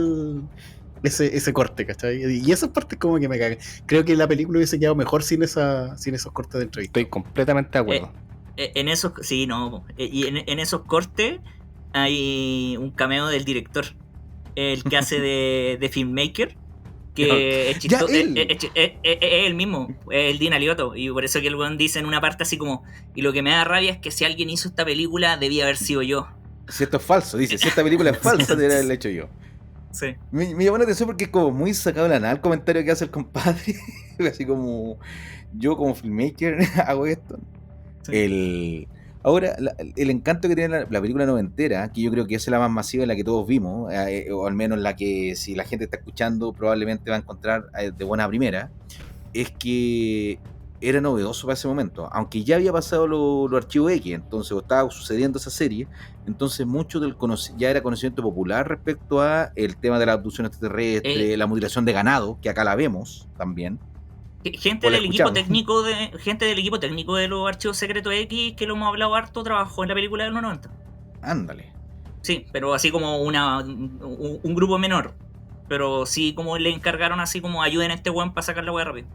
ese corte, ¿cachai? Y esas partes como que me cagan. Creo que la película hubiese quedado mejor sin esos cortes de entrevista. Estoy completamente de acuerdo. En esos, sí, no. Y en esos cortes hay un cameo del director, el que hace de filmmaker, que es chistoso, es el mismo, es el Dean Alioto, y por eso que el weón dice en una parte así como, y lo que me da rabia es que si alguien hizo esta película debía haber sido yo. Si esto es falso, dice, si esta película es falsa, debería haberla hecho yo. Sí. Me llamó la atención porque es como muy sacado de la nada el comentario que hace el compadre, así como, yo como filmmaker hago esto. Sí. Ahora, el encanto que tiene la película noventera, que yo creo que es la más masiva, la que todos vimos, o al menos la que si la gente está escuchando probablemente va a encontrar de buena primera, es que era novedoso para ese momento, aunque ya había pasado los archivos X, entonces estaba sucediendo esa serie, entonces mucho ya era conocimiento popular respecto a el tema de la abducción extraterrestre, la mutilación de ganado, que acá la vemos también. Gente O la del equipo escuchamos. técnico de los archivos secretos X, que lo hemos hablado harto, trabajó en la película de los 90. Ándale. Sí, pero así como un grupo menor. Pero sí, como le encargaron así como ayuden a este weón para sacar la weá rápido.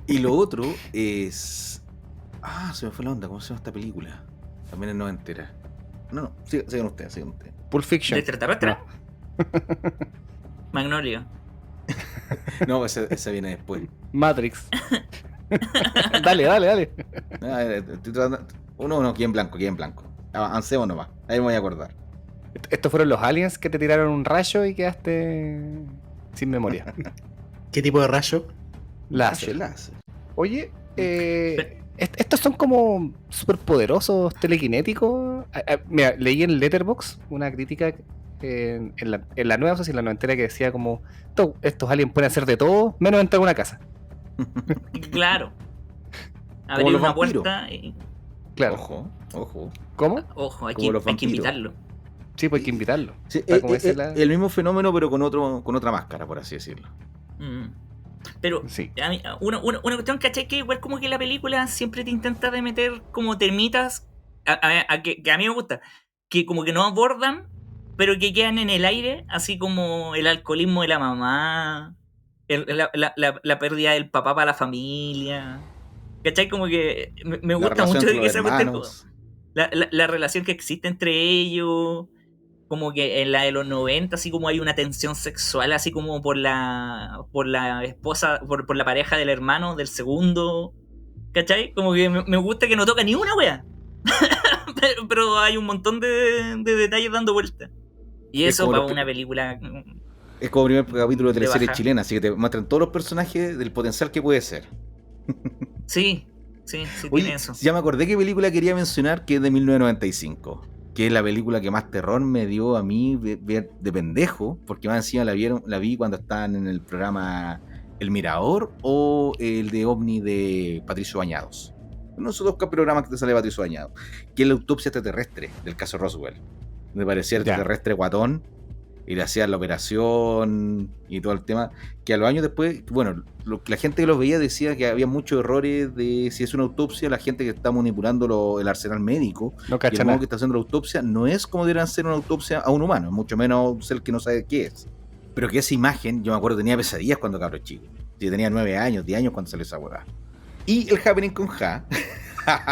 Y lo otro es... se me fue la onda, ¿cómo se llama esta película? También es noventera. No, sigan ustedes. Pulp ¿De Fiction. extraterrestre? No. Magnolia. No, esa viene después. Matrix. Dale. Estoy tratando... Uno, aquí en blanco. Avancemos nomás, ahí me voy a acordar. Estos fueron los aliens que te tiraron un rayo y quedaste sin memoria. ¿Qué tipo de rayo? Láser. Láser. Oye, estos son como súper poderosos telequinéticos. Mira, leí en Letterboxd una crítica en la nueva, o sea, si en la noventera, que decía como estos aliens pueden hacer de todo menos entrar a una casa. Claro. Como Abrir los una vampiros. puerta y... Claro. Ojo. ¿Cómo? Ojo, hay Como los que vampiros. invitarlo. Sí, pues hay que invitarlo. Sí, Está como ese el mismo fenómeno, pero con otra máscara, por así decirlo. Pero Sí. a mí, una cuestión, ¿cachai? Que igual como que la película siempre te intenta de meter como termitas que a mí me gusta, que como que no abordan, pero que quedan en el aire, así como el alcoholismo de la mamá, la pérdida del papá para la familia. ¿Cachai? Como que me La gusta relación mucho de entre que los esa cuestión, hermanos. la relación que existe entre ellos. Como que en la de los 90, así como hay una tensión sexual, así como por la esposa, por la pareja del hermano, del segundo. ¿Cachai? Como que me gusta que no toca ni una wea. pero hay un montón de detalles dando vueltas. Y Es eso como para los una película Es como primer capítulo de de teleserie baja. chilena, así que te muestran todos los personajes del potencial que puede ser. Sí, Oye, tiene eso. ya me acordé qué película quería mencionar, que es de 1995. Que es la película que más terror me dio a mí ver de pendejo, porque más encima la vi cuando estaban en el programa El Mirador o el de OVNI de Patricio Bañados. Uno de esos dos programas que te sale Patricio Bañados. Que es la autopsia extraterrestre del caso Roswell. Me parecía el Ya. extraterrestre guatón y le hacían la operación y todo el tema. Que a los años después, bueno, la gente que los veía decía que había muchos errores de si es una autopsia, la gente que está manipulando el arsenal médico. No Y el cacha modo nada. que está haciendo la autopsia no es como deberían hacer una autopsia a un humano, mucho menos un ser que no sabe qué es. Pero que esa imagen, yo me acuerdo, tenía pesadillas cuando cabro chico. Yo tenía 9 años, 10 años cuando salió esa hueá. Y el Happening con Ja,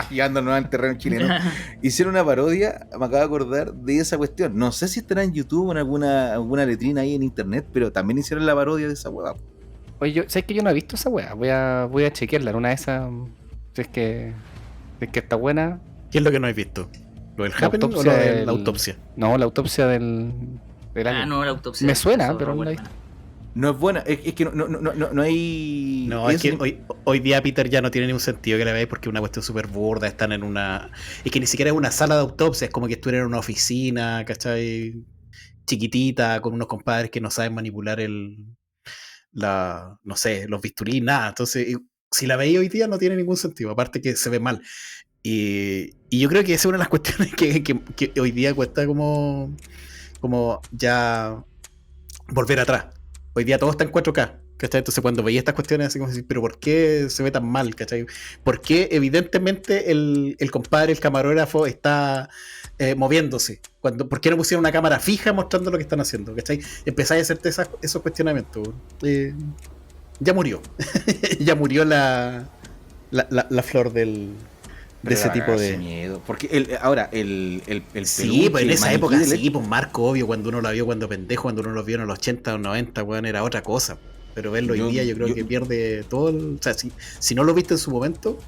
llevándonos al terreno chileno, hicieron una parodia, me acabo de acordar, de esa cuestión. No sé si estará en YouTube o en alguna letrina ahí en internet, pero también hicieron la parodia de esa hueá. Oye, ¿sabes que yo no he visto esa wea? Voy a chequearla en una de esas. Si es que está buena. ¿Qué es lo que no has visto? ¿Lo del La happening o autopsia lo de del- la autopsia? No, la autopsia del alien. No, la autopsia. Me suena, eso, pero no la he buena. No es buena, es que no hay... No, es que hoy día, Peter, ya no tiene ningún sentido que la veáis porque es una cuestión súper burda. Están en una. Es que ni siquiera es una sala de autopsia, es como que estuvieran en una oficina, ¿cachai? Chiquitita, con unos compadres que no saben manipular no sé, los bisturí, nada. Entonces, si la veis hoy día no tiene ningún sentido, aparte que se ve mal. Y yo creo que esa es una de las cuestiones que hoy día cuesta como ya volver atrás. Hoy día todo está en 4K, ¿cachai? Entonces cuando veía estas cuestiones así como decir, pero ¿por qué se ve tan mal? ¿Cachai? ¿Por qué evidentemente el compadre, el camarógrafo está moviéndose? ¿Por qué no pusieron una cámara fija mostrando lo que están haciendo? ¿Cachai? Empezáis a hacerte esos cuestionamientos. Ya murió. Ya murió la flor de ese tipo de... miedo. Porque ahora, el Sí, pues en peluche, esa el época maniquí sí, pues Marco, obvio, cuando uno la vio cuando pendejo, cuando uno lo vio en los 80 o 90, weón, era otra cosa. Pero verlo hoy día yo creo que pierde todo o sea, si no lo viste en su momento...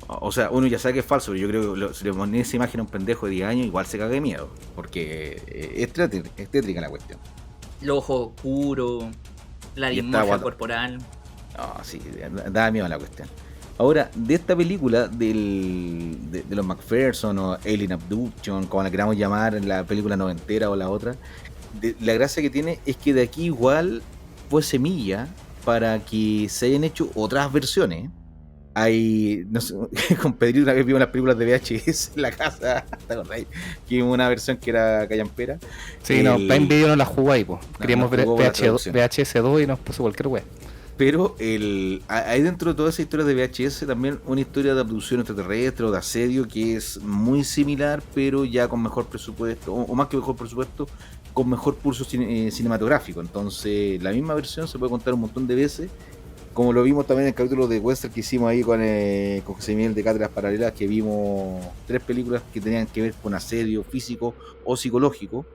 O sea, uno ya sabe que es falso, pero yo creo que si le pones esa imagen a un pendejo de 10 años, igual se caga de miedo. Porque es tétrica la cuestión. Los ojos oscuros, la Y está dimorfia guato. corporal. No, sí, da miedo la cuestión. Ahora, de esta película, de los McPherson o Alien Abduction, como la queramos llamar, en la película noventera o la otra, la gracia que tiene es que de aquí igual fue semilla para que se hayan hecho otras versiones. Hay, no sé, con Pedrito una vez vimos las películas de VHS en la casa, ¿te acordáis? Que vimos una versión que era callampera. Sí, no, Prime Video no la jugó ahí, pues. Queríamos ver jugó por la traducción. VHS 2 y nos puso cualquier wea. Pero hay dentro de toda esa historia de VHS también una historia de abducción extraterrestre o de asedio que es muy similar, pero ya con mejor presupuesto, o más que mejor presupuesto, con mejor pulso cinematográfico. Entonces, la misma versión se puede contar un montón de veces, como lo vimos también en el capítulo de Western que hicimos ahí con José Miguel de Cátedras Paralelas, que vimos 3 películas que tenían que ver con asedio físico o psicológico.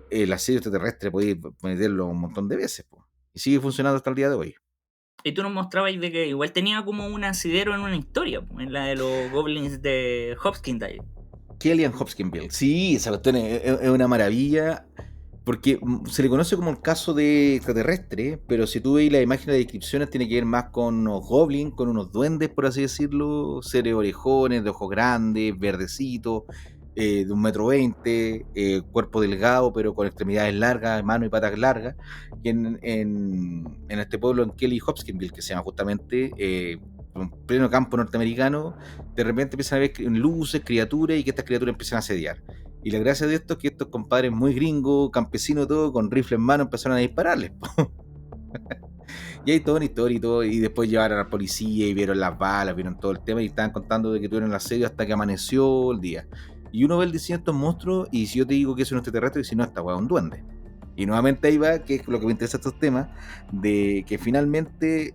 El asedio extraterrestre podéis meterlo un montón de veces, po, y sigue funcionando hasta el día de hoy. Y tú nos mostrabas de que igual tenía como un asidero en una historia, po, en la de los goblins de Hopkins. Kellyanne Hopkinsville. Sí, esa cuestión es una maravilla, porque se le conoce como el caso de extraterrestre, pero si tú veis la imagen de las descripciones, tiene que ver más con unos goblins, con unos duendes, por así decirlo, seres orejones, de ojos grandes, verdecitos, de 1,20 m, cuerpo delgado, pero con extremidades largas, manos y patas largas, que en este pueblo, en Kelly Hopkinsville, que se llama justamente... en pleno campo norteamericano, de repente empiezan a ver luces, criaturas, y que estas criaturas empiezan a asediar. Y la gracia de esto es que estos compadres muy gringos, campesinos, todo, con rifle en mano, empezaron a dispararles. Y hay toda una historia y todo, y después llevaron a la policía y vieron las balas, vieron todo el tema, y estaban contando de que tuvieron el asedio hasta que amaneció el día. Y uno ve el diseño de estos monstruos, y si yo te digo que es un extraterrestre, y si no, esta weá es un duende. Y nuevamente ahí va, que es lo que me interesa estos temas, de que finalmente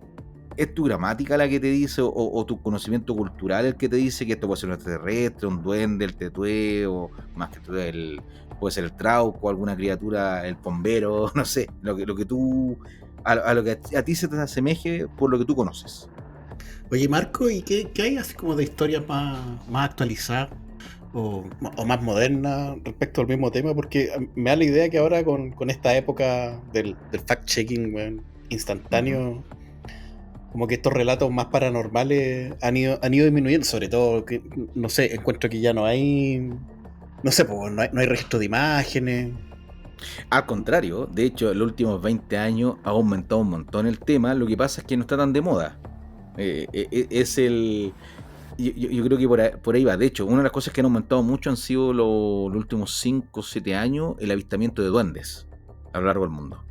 es tu gramática la que te dice, o tu conocimiento cultural el que te dice que esto puede ser un extraterrestre, un duende, el tetué, o más que tetué, puede ser el trauco, alguna criatura, el pombero, no sé, lo que tú, a lo que a ti se te asemeje por lo que tú conoces. Oye, Marco, ¿y qué hay así como de historias más actualizadas o más modernas respecto al mismo tema? Porque me da la idea que ahora con esta época del fact-checking instantáneo, como que estos relatos más paranormales han ido disminuyendo, sobre todo, que no sé, encuentro que ya no hay, no sé, pues no hay registro de imágenes. Al contrario, de hecho, en los últimos 20 años ha aumentado un montón el tema, lo que pasa es que no está tan de moda. Es el... Yo creo que por ahí va. De hecho, una de las cosas que han aumentado mucho han sido los últimos 5 o 7 años el avistamiento de duendes a lo largo del mundo.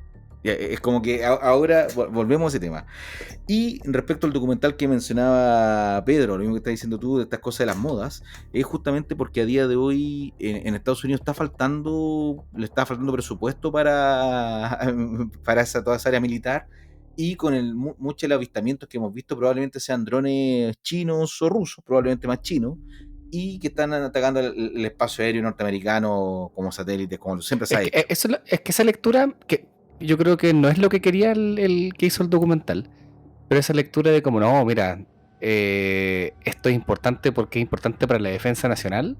Es como que ahora volvemos a ese tema. Y respecto al documental que mencionaba Pedro, lo mismo que estás diciendo tú de estas cosas de las modas, es justamente porque a día de hoy en Estados Unidos le está faltando presupuesto para toda esa área militar, y con muchos de los avistamientos que hemos visto probablemente sean drones chinos o rusos, probablemente más chinos, y que están atacando el espacio aéreo norteamericano como satélites, como siempre se ha hecho. Es que esa lectura, que yo creo que no es lo que quería el que hizo el documental, pero esa lectura de como, no, mira, esto es importante porque es importante para la defensa nacional,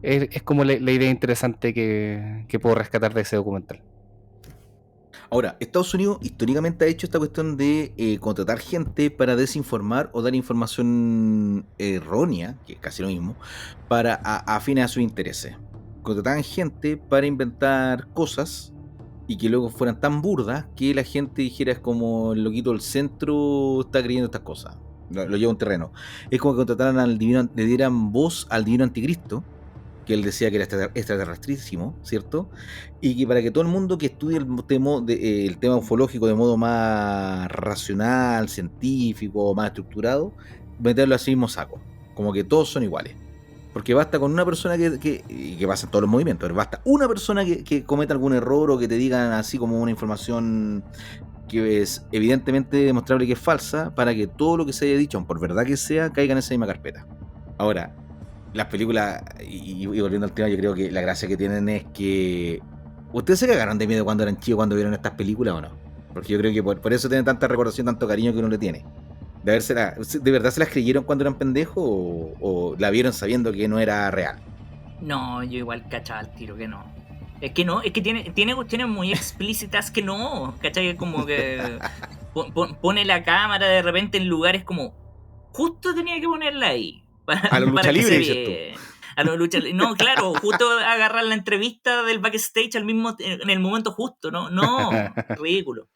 es como la idea interesante que puedo rescatar de ese documental. Ahora, Estados Unidos históricamente ha hecho esta cuestión de contratar gente para desinformar o dar información errónea, que es casi lo mismo, para a fines a sus intereses. Contrataban gente para inventar cosas y que luego fueran tan burdas que la gente dijera: es como el loquito del centro está creyendo estas cosas, lo lleva a un terreno. Es como que contrataran al divino, le dieran voz al divino anticristo, que él decía que era extraterrestrísimo, ¿cierto? Y que para que todo el mundo que estudie el tema ufológico de modo más racional, científico, más estructurado, meterlo así mismo saco, como que todos son iguales. Porque basta con una persona que pasa en todos los movimientos, basta una persona que cometa algún error o que te digan así como una información que es evidentemente demostrable que es falsa, para que todo lo que se haya dicho, por verdad que sea, caiga en esa misma carpeta. Ahora, las películas, y volviendo al tema, yo creo que la gracia que tienen es que... ¿Ustedes se cagaron de miedo cuando eran chicos, cuando vieron estas películas o no? Porque yo creo que por eso tienen tanta recordación, tanto cariño que uno le tiene. ¿De verdad se las creyeron cuando eran pendejos o la vieron sabiendo que no era real? No, yo igual cachaba al tiro que no. Es que no, es que tiene cuestiones muy explícitas que no, ¿cachai? Como que pone la cámara de repente en lugares como... Justo tenía que ponerla ahí. A la lucha libre, ¿cierto? A la lucha libre. No, claro, justo agarrar la entrevista del backstage en el momento justo, ¿no? No, ridículo.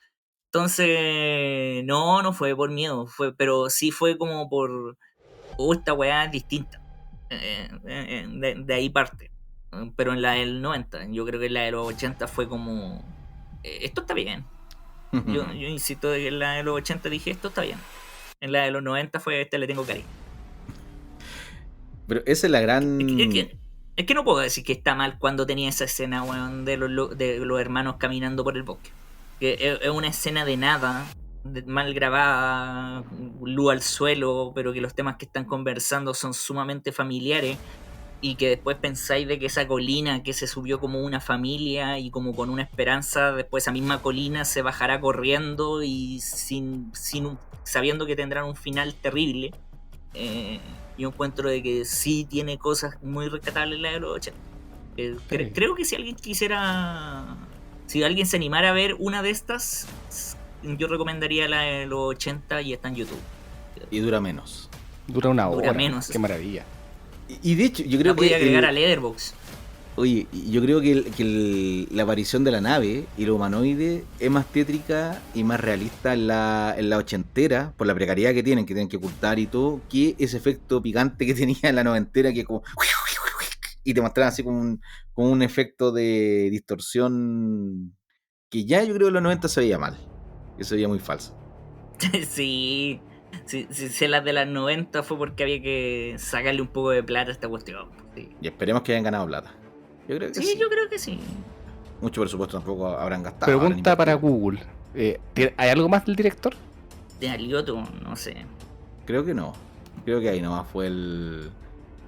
Entonces, no fue por miedo, pero sí fue como por, esta weá es distinta. De ahí parte. Pero en la del 90, yo creo que en la de los 80 fue como, esto está bien. Yo insisto de que en la de los 80 dije, esto está bien. En la de los 90 fue, le tengo cariño. Pero esa es la gran... Es que no puedo decir que está mal cuando tenía esa escena, weón, de los hermanos caminando por el bosque. Que es una escena de nada, mal grabada, luz al suelo, pero que los temas que están conversando son sumamente familiares. Y que después pensáis de que esa colina que se subió como una familia y como con una esperanza, después esa misma colina se bajará corriendo y sabiendo que tendrán un final terrible. Yo encuentro de que sí tiene cosas muy rescatables la de los 80. Creo que si alguien si alguien se animara a ver una de estas, yo recomendaría la de los 80 y está en YouTube. Y dura menos. Dura una hora. Menos. Qué maravilla. Y de hecho, yo creo que... Voy a agregar a Letterboxd. Oye, yo creo que la aparición de la nave y los humanoides es más tétrica y más realista en la ochentera, por la precariedad que tienen que ocultar y todo, que ese efecto picante que tenía en la noventera, que como... Y te mostraban así como un efecto de distorsión que ya yo creo que en los 90 se veía mal. Que se veía muy falso. Sí. Si las de las 90 fue porque había que sacarle un poco de plata a esta cuestión. Sí. Y esperemos que hayan ganado plata. Yo creo que sí. Yo creo que sí. Mucho presupuesto tampoco habrán gastado. Pregunta para Google. ¿Hay algo más del director? De Alioto, no sé. Creo que no. Creo que ahí nomás fue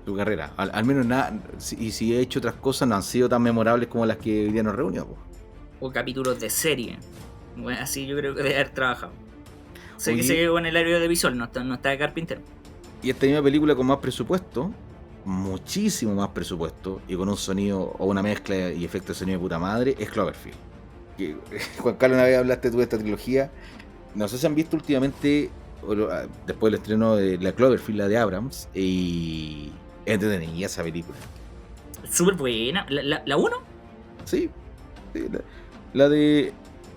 su carrera. Al menos nada. Y si he hecho otras cosas, no han sido tan memorables como las que hoy día nos reunió. O capítulos de serie. Bueno, así yo creo que debe haber trabajado. Sé que Oye, se quedó en el área de visual, no está de carpintero. Y esta misma película con más presupuesto, muchísimo más presupuesto, y con un sonido o una mezcla y efecto de sonido de puta madre, es Cloverfield. Que, Juan Carlos, una vez hablaste tú de esta trilogía. No sé si han visto últimamente, después del estreno de la Cloverfield, la de Abrams, y es entretenida esa película. Súper buena. ¿La 1? Sí, la de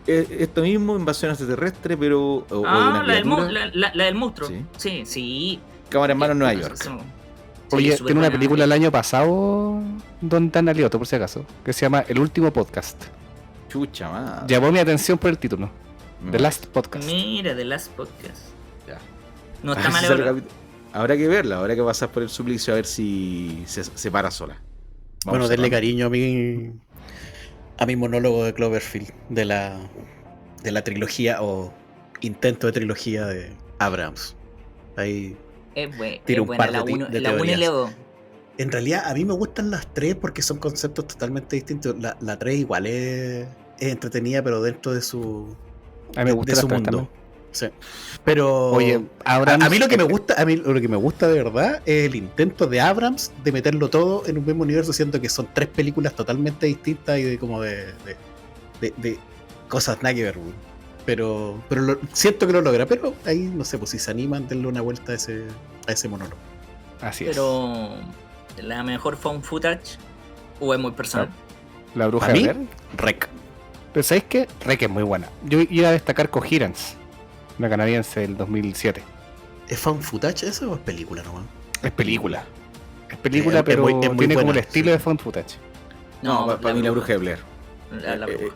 esto mismo, invasión extraterrestre, pero... la del monstruo. Sí. Sí. Cámara en mano en Nueva York. Oye, tiene una película el año pasado, Don Dan Alioto, por si acaso, que se llama El Último Podcast. Chucha, madre. Llamó mi atención por el título. The Last Podcast. Mira, The Last Podcast. Ya. No está mal. Habrá que verla, habrá que pasar por el suplicio a ver si se para sola. Bueno, denle cariño a mi monólogo de Cloverfield, de la trilogía o intento de trilogía de Abrams. Ahí tiro un par la de 1 y teorías. la 2. En realidad, a mí me gustan las tres porque son conceptos totalmente distintos. La 3 igual es entretenida, pero dentro de su, A mí me gusta de su las tres mundo. también. Sí. Pero Oye, a Abrams, mí lo que me gusta de verdad es el intento de Abrams de meterlo todo en un mismo universo, siendo que son tres películas totalmente distintas y de cosas nada que ver, güey. Pero siento que lo logra, pero ahí no sé, pues si se animan, denle una vuelta a ese monólogo. Así es. Pero la mejor found footage o es muy personal. La Bruja ¿A mí? de Blair. Rec. Pero ¿sabéis qué? Rec es muy buena. Yo iba a destacar Coherence, una canadiense del 2007. ¿Es found footage eso o es película nomás? Es película. Es película, Es pero muy tiene como buena, el estilo sí. de found footage. No, para mí la Bruja de Blair. La bruja.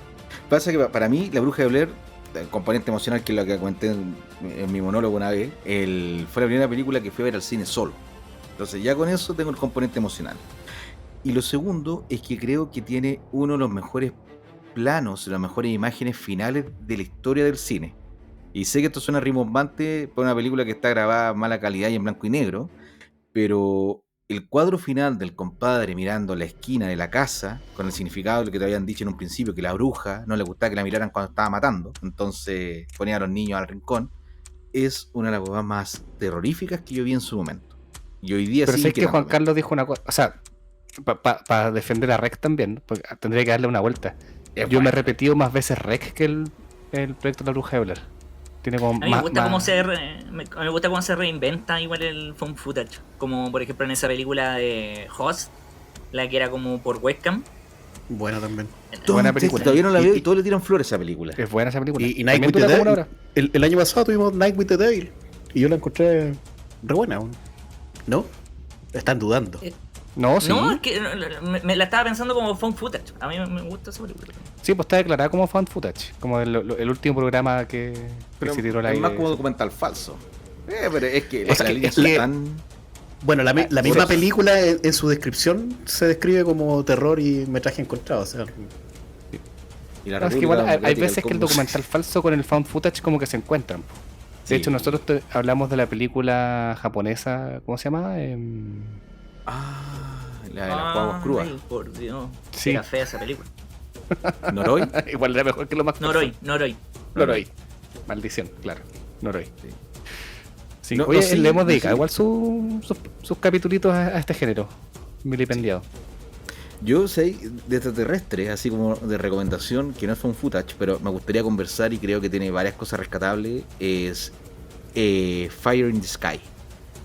Pasa que para mí la Bruja de Blair, el componente emocional, que es lo que comenté en mi monólogo una vez, fue la primera película que fui a ver al cine solo. Entonces ya con eso tengo el componente emocional. Y lo segundo es que creo que tiene uno de los mejores planos, las mejores imágenes finales de la historia del cine. Y sé que esto suena rimbombante por una película que está grabada a mala calidad y en blanco y negro, pero el cuadro final del compadre mirando la esquina de la casa, con el significado de lo que te habían dicho en un principio, que la bruja no le gustaba que la miraran cuando estaba matando, entonces ponía a los niños al rincón, es una de las cosas más terroríficas que yo vi en su momento. Y hoy día Pero sigue sé que Juan quedándome. Carlos dijo una cosa, o sea, para defender a Rec también, porque tendría que darle una vuelta. Es Yo me he bueno. repetido más veces Rec que el proyecto de la Bruja de Blair. Tiene como A mí me gusta cómo se reinventa igual el found footage. Como por ejemplo en esa película de Host, la que era como por webcam. Buena también. Buena Entonces, película. todavía no la Y- veo y y- todos le tiran flores a esa película. Es buena esa película. Y Night También with the dura como una Devil. hora. El año pasado tuvimos Night with the Devil. Y yo la encontré re buena. weón. ¿No? Están dudando. No, sí. No, es que me la estaba pensando como found footage. A mí me gusta esa película. Sí, pues está declarada como found footage. Como el último programa que se tiró al es aire. más como documental falso. Pero es que Es las que- líneas es que- son tan... Bueno, la por misma eso. película en su descripción se describe como terror y metraje encontrado. O sea, Y la No, es que República igual hay Democrática veces del que el Congo- documental falso con el found footage como que se encuentran. po. De Sí. hecho, nosotros hablamos de la película japonesa, ¿cómo se llama? Ah, la de las guaguas crudas. Ay, por Dios. Sí. Era fea esa película. ¿Noroi? Igual era mejor que lo más Noroi. Noroi. Maldición, claro. Noroi. Sí. Sí. No, Oye, no, sí, le hemos no, dedicado sí. igual sus capitulitos a este género. Milipendiado. Yo sé de extraterrestre, así como de recomendación, que no es un footage, pero me gustaría conversar y creo que tiene varias cosas rescatables, es Fire in the Sky,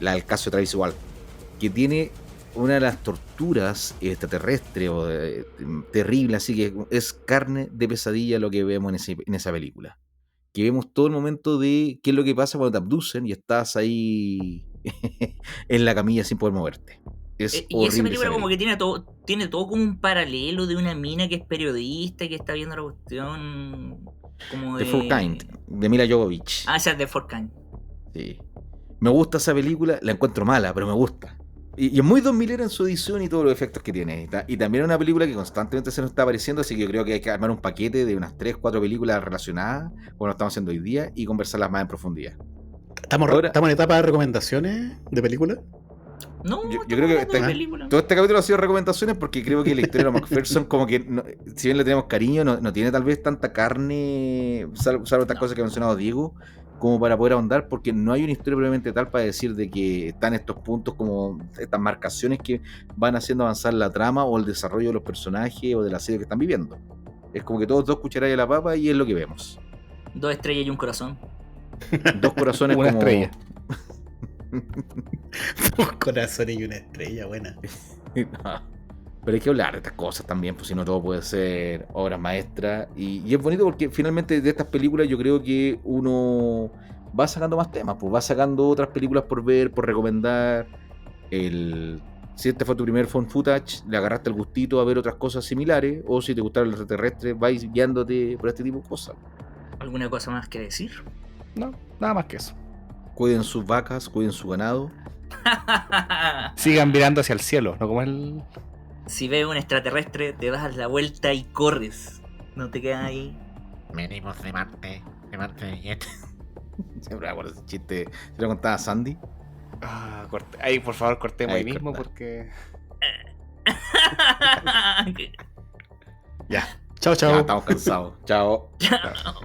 la del caso de Travis Walton, que tiene una de las torturas extraterrestres o terrible, así que es carne de pesadilla lo que vemos en esa película. Que vemos todo el momento de qué es lo que pasa cuando te abducen y estás ahí en la camilla sin poder moverte. Es Y horrible esa película como que película. tiene todo como un paralelo de una mina que es periodista y que está viendo la cuestión como The de... Four Kind, de Mila Jovovich. Ah, esa es de Four Kind. Sí. Me gusta esa película, la encuentro mala, pero me gusta. Y es muy 2000 en su edición y todos los efectos que tiene. Y también es una película que constantemente se nos está apareciendo, así que yo creo que hay que armar un paquete de unas 3, 4 películas relacionadas, como lo estamos haciendo hoy día, y conversarlas más en profundidad. ¿estamos Ahora- en etapa de recomendaciones de películas? No, Yo estamos creo que hablando de está- película. Todo este capítulo ha sido recomendaciones porque creo que la historia de McPherson, como que, si bien le tenemos cariño, no tiene tal vez tanta carne, salvo estas cosas que ha mencionado Diego, como para poder ahondar, porque no hay una historia probablemente tal para decir de que están estos puntos como estas marcaciones que van haciendo avanzar la trama o el desarrollo de los personajes o de la serie que están viviendo. Es como que todos dos cucharadas de la papa y es lo que vemos. 2 estrellas y un corazón. Dos corazones Una como... estrella. Dos corazones y una estrella, buena. Pero hay que hablar de estas cosas también, pues si no todo puede ser obras maestras. Y es bonito porque finalmente de estas películas yo creo que uno va sacando más temas, pues va sacando otras películas por ver, por recomendar. Si este fue tu primer phone footage, le agarraste el gustito a ver otras cosas similares, o si te gustaron los extraterrestres, vais guiándote por este tipo de cosas. ¿Alguna cosa más que decir? No, nada más que eso. Cuiden sus vacas, cuiden su ganado. Sigan mirando hacia el cielo, no como el. Si ves un extraterrestre, te das la vuelta y corres. No te quedas ahí. Venimos de Marte bien. Siempre me acuerdo ese chiste. Se lo contaba a Sandy. Ahí, por favor, cortemos Ahí, ahí mismo corta. porque. Ya. Chao, Ya, chao. estamos cansados. Chao. Chao.